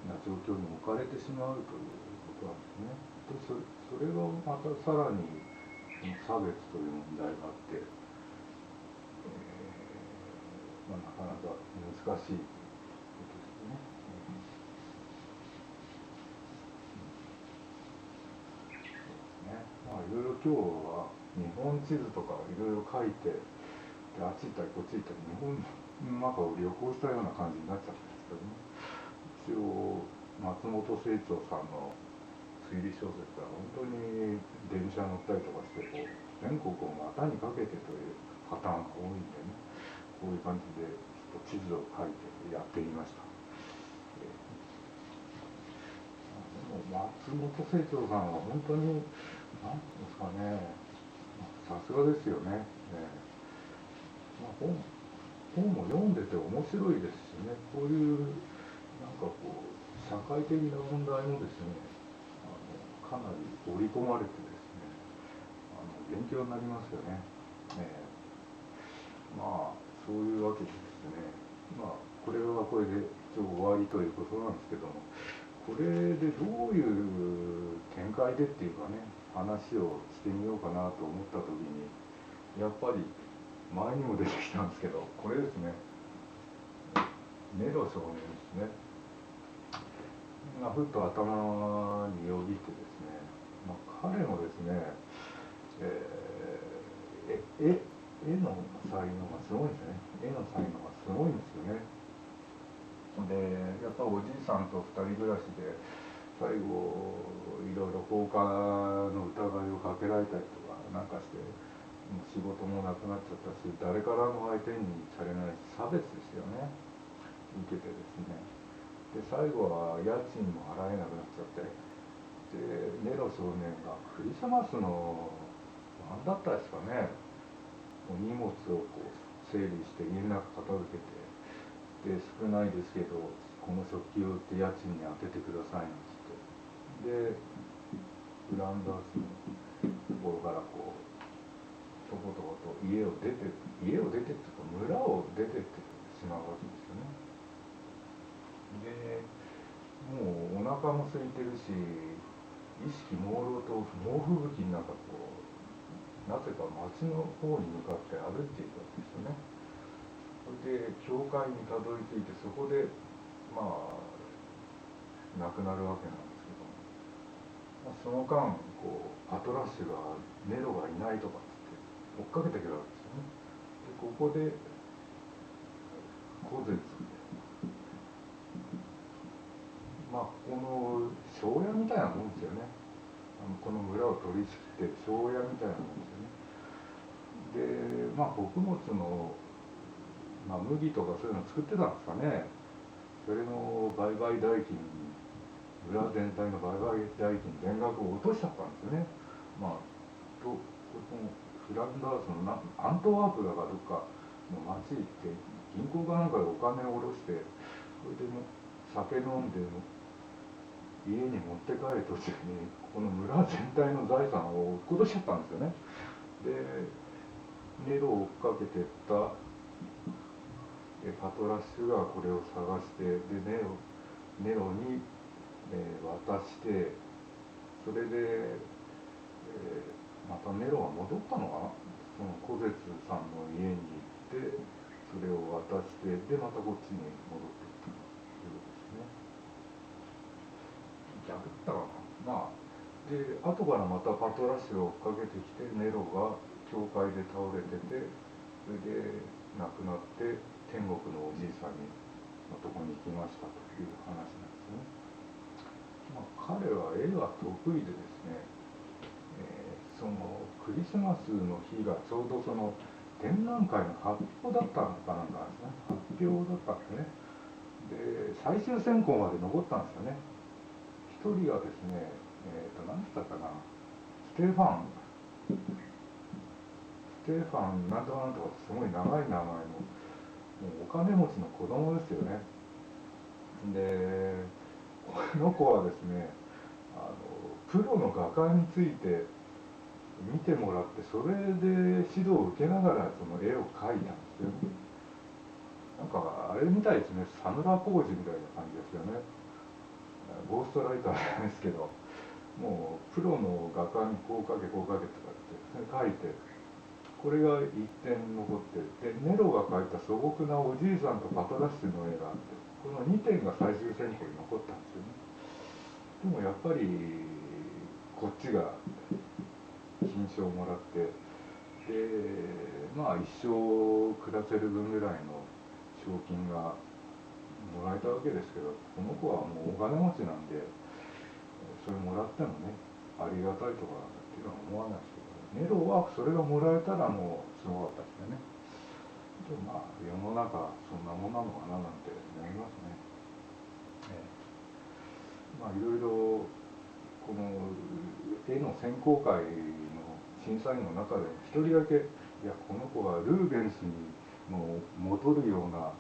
な状況に置かれてしまうということなんですね。でそれがまたさらに差別という問題があって、なかなか難しいことですね。いろいろ今日は日本地図とかいろいろ書いて、であっち行ったりこっち行ったり日本の中を旅行したような感じになっちゃったんですけどね。一応松本清張さんの推理小説は本当に電車乗ったりとかしてこう全国を股にかけてというパターンが多いんでね、こういう感じでちょっと地図を書いてやってみました。でも松本清張さんは本当に何ですかね、さすがですよね。本も読んでて面白いですしね、こういうなんかこう社会的な問題もですね、かなり織り込まれてですね、勉強になりますよね。まあそういうわけでですね、まあこれはこれで一応終わりということなんですけども、これでどういう展開でっていうかね、話をしてみようかなと思った時に、やっぱり前にも出てきたんですけど、これですね、ネロ少年ですねがふっと頭によぎってですね、彼のですね、絵の才能がすごいんですね。絵の才能がすごいんですよね。でやっぱおじいさんと2人暮らしで最後いろいろ放火の疑いをかけられたりとかなんかして仕事もなくなっちゃったし、誰からも相手にされない差別ですよね、受けてですね。で最後は家賃も払えなくなっちゃって、でネロ少年がクリスマスの何だったですかね、荷物をこう整理して家の中片付けて、で少ないですけどこの食器を売って家賃に当ててくださいなんつって、でフランダースのところからこうとことこと家を出てっていうか村を出てってしまうわけですよね。でもうお腹も空いてるし意識朦朧と猛吹雪の中こうなぜか町の方に向かって歩いていくわけですよね。それで教会にたどり着いてそこでまあ亡くなるわけなんですけども、その間こうパトラッシュがネロがいないとかっつって追っかけてくるわけですよね。でここでコゼツ、この庄屋みたいなもんですよね。この村を取り仕切ってる庄屋みたいなもんですよね。で穀物の、麦とかそういうの作ってたんですかね。それの売買代金、村全体の売買代金全額を落としちゃったんですよね。このフランダースのアントワープだかどっかの町行って銀行かなんかでお金を下ろして、それでも酒飲んで家に持って帰る途中にこの村全体の財産を落っことしちゃったんですよね。でネロを追っかけてったパトラッシュがこれを探して、でネロに、渡して、それで、またネロが戻ったのかな、そのコゼツさんの家に行ってそれを渡して、でまたこっちに戻っていったということですね。逆だったかな。で後からまたパトラッシュを追っかけてきてネロが教会で倒れてて、それで亡くなって天国のおじいさんのとこに行きましたという話なんですね。彼は絵が得意でですね、そのクリスマスの日がちょうどその展覧会の発表だったのかなんかですね、発表だったんですね。で最終選考まで残ったんですよね。一人がですね、何だったかな、ステファンなんとかなんとかってすごい長い名前のもうお金持ちの子供ですよね。でこの子はですね、プロの画家について見てもらって、それで指導を受けながらその絵を描いたんですよ。なんかあれみたいですね、サムラ工事みたいな感じですよね。ゴーストライターじゃないですけど、もうプロの画家にこう描けこう描けとかって描いて、これが一点残ってる。でネロが描いた素朴なおじいさんとパトラッシュの絵があって、この2点が最終選考に残ったんですよね。でもやっぱりこっちが金賞をもらって、で一生暮らせる分ぐらいの賞金がもらえたわけですけど、この子はもうお金持ちなんで、それもらってもねありがたいとかっていうのは思わないですけど、ネロはそれがもらえたらもうすごかったですよね。でまあ世の中そんなもんなのかななんて思いますね。まあいろいろこの絵の選考会の審査員の中でも一人だけいやこの子はルーベンスにも戻るような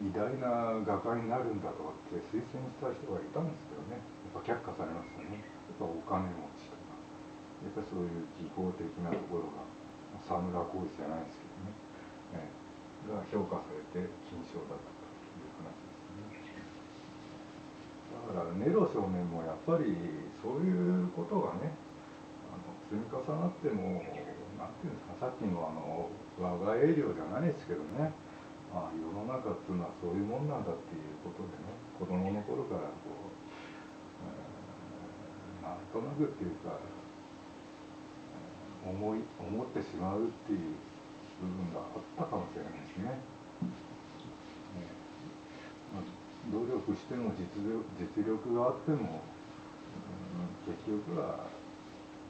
偉大な画家になるんだとかって推薦した人がいたんですけどね、やっぱ却下されましたね。やっぱお金持ちとかやっぱそういう技巧的なところが沢村浩一じゃないですけどね、が評価されて金賞だったという話ですね。だからネロ少年もやっぱりそういうことがね積み重なってもなんていうんですか、さっきの我が英領じゃないですけどね、まあ、世の中っていうのはそういうもんなんだっていうことでね、子供の頃からこう、なんとなくっていうか、思ってしまうっていう部分があったかもしれないですね。まあ、努力しても実力があっても、結局は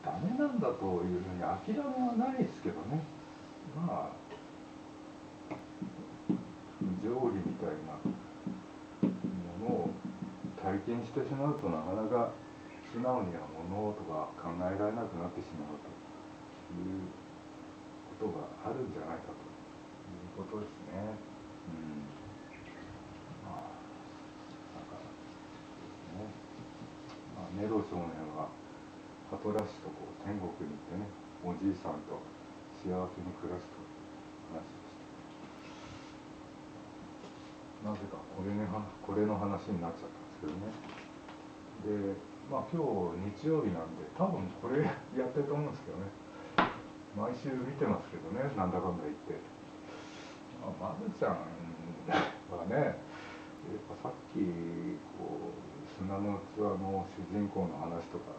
ダメなんだというふうに諦めはないですけどね。まあ不条理みたいなものを体験してしまうとなかなか素直には物事が考えられなくなってしまうということがあるんじゃないかということですね。まあなんかですね、まあ、ネロ少年はパトラシとこう天国に行ってね、おじいさんと幸せに暮らすという話でした。なぜかこれの話になっちゃったんですけどね。でまあ今日日曜日なんで多分これやってると思うんですけどね、毎週見てますけどね、なんだかんだ言って、まるちゃんはね、やっぱさっきこう砂の器の主人公の話とか、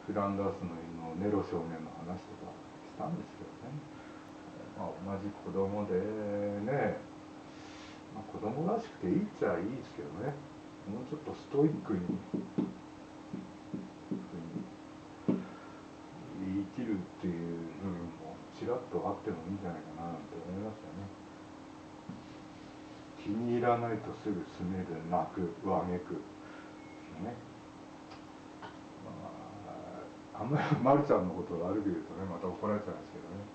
フランダースの犬のネロ少年の話とかしたんですけどね、まあ、同じ子供でね、まあ、子供らしくていいっちゃいいですけどね、もうちょっとストイックに生きるっていう部分もちらっとあってもいいんじゃないかななんて思いましたね。気に入らないとすぐすねる、泣く、わめくね。あんまりまるちゃんのことを悪く言うとねまた怒られちゃうんですけどね、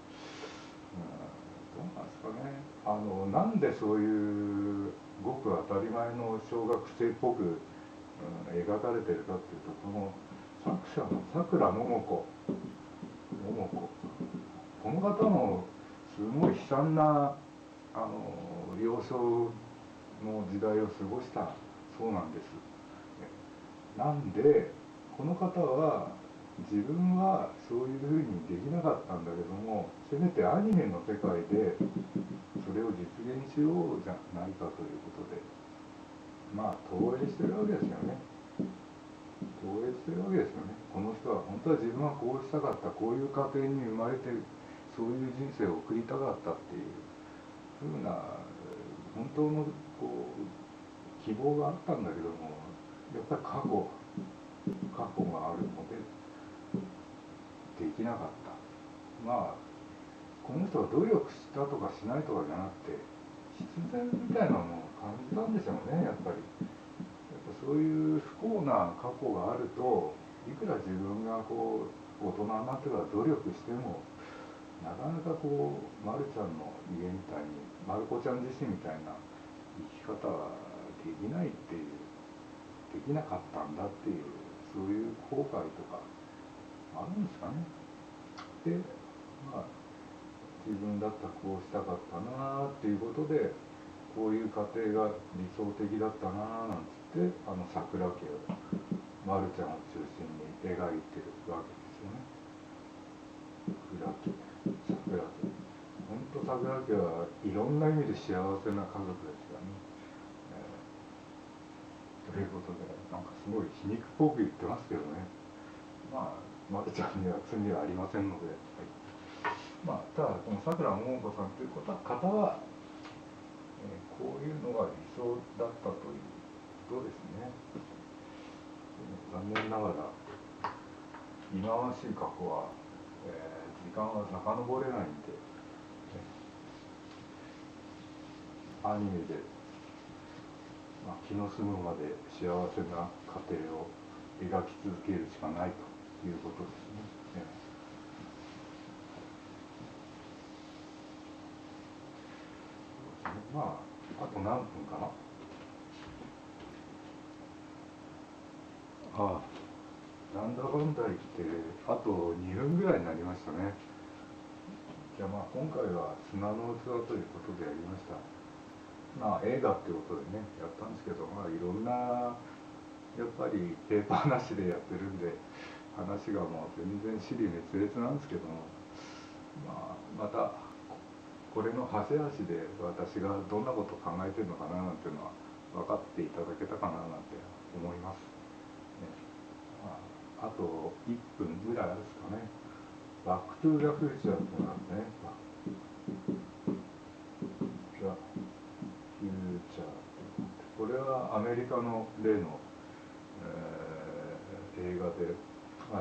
どうなんですかね、なんでそういうごく当たり前の小学生っぽく、描かれてるかっていうと、この作者のさくらももこ、この方もすごい悲惨な幼少の時代を過ごしたそうなんです。なんでこの方は自分はそういうふうにできなかったんだけども、せめてアニメの世界でそれを実現しようじゃないかということで、まあ投影してるわけですよね。投影してるわけですよね。この人は本当は自分はこうしたかった、こういう家庭に生まれてそういう人生を送りたかったっていうふうな本当のこう希望があったんだけども、やっぱり過去があるのでできなかった。まあこの人は努力したとかしないとかじゃなくて必然みたいなのを感じたんでしょうね。やっぱりそういう不幸な過去があると、いくら自分がこう大人になってから努力してもなかなかこう、まるちゃんの家みたいに、まる子ちゃん自身みたいな生き方はできないっていう、できなかったんだっていう、そういう後悔とかあるんですかね。で、まあ、自分だったらこうしたかったなっていうことで、こういう家庭が理想的だったななんつって、桜家を、まるちゃんを中心に描いてるわけですよね。桜家、桜家。本当桜家はいろんな意味で幸せな家族ですよね。ということでなんかすごい皮肉っぽく言ってますけどね。まあまるちゃんには罪はありませんので、はい、まあただこのさくらももこさんという方は、こういうのが理想だったということですね。残念ながら忌まわしい過去は、時間は遡れないんで、アニメで、気の済むまで幸せな家庭を描き続けるしかないということですね。あと何分かな。なんだかんだ言ってあと2分ぐらいになりましたね。じゃあ今回は砂の器ということでやりました。映画ってことでねやったんですけど、いろんなやっぱりペーパーなしでやってるんで話がもう全然支離滅裂なんですけども、またこれの端々で私がどんなことを考えてるのかななんていうのは分かっていただけたかななんて思います、ね。あと1分ぐらいですかね。バックトゥーザフューチャーっていうのがあってね、ザ・フューチャーってこれはアメリカの例の、映画で、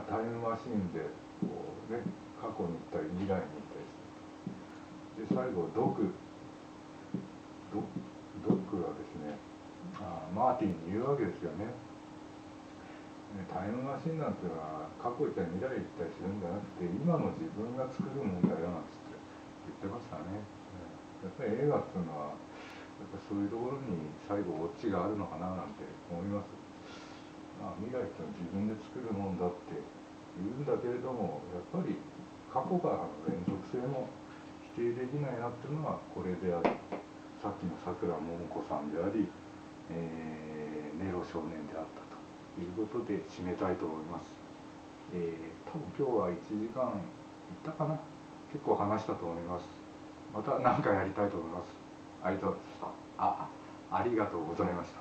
タイムマシンでこう、ね、過去に行ったり未来に行ったりする。で最後ドックがですね、マーティンに言うわけですよね。タイムマシンなんていうのは過去行ったり未来行ったりするんじゃなくて今の自分が作るもんだよなんつって言ってましたね。やっぱり映画っていうのはやっぱそういうところに最後オチがあるのかななんて思います。未来っていうのは自分で作るもんだって言うんだけれども、やっぱり過去からの連続性も否定できないなっていうのはこれであり、さっきのさくらももこさんであり、ネロ少年であったということで締めたいと思います。多分今日は1時間いったかな。結構話したと思います。また何かやりたいと思います。ありがとうございました。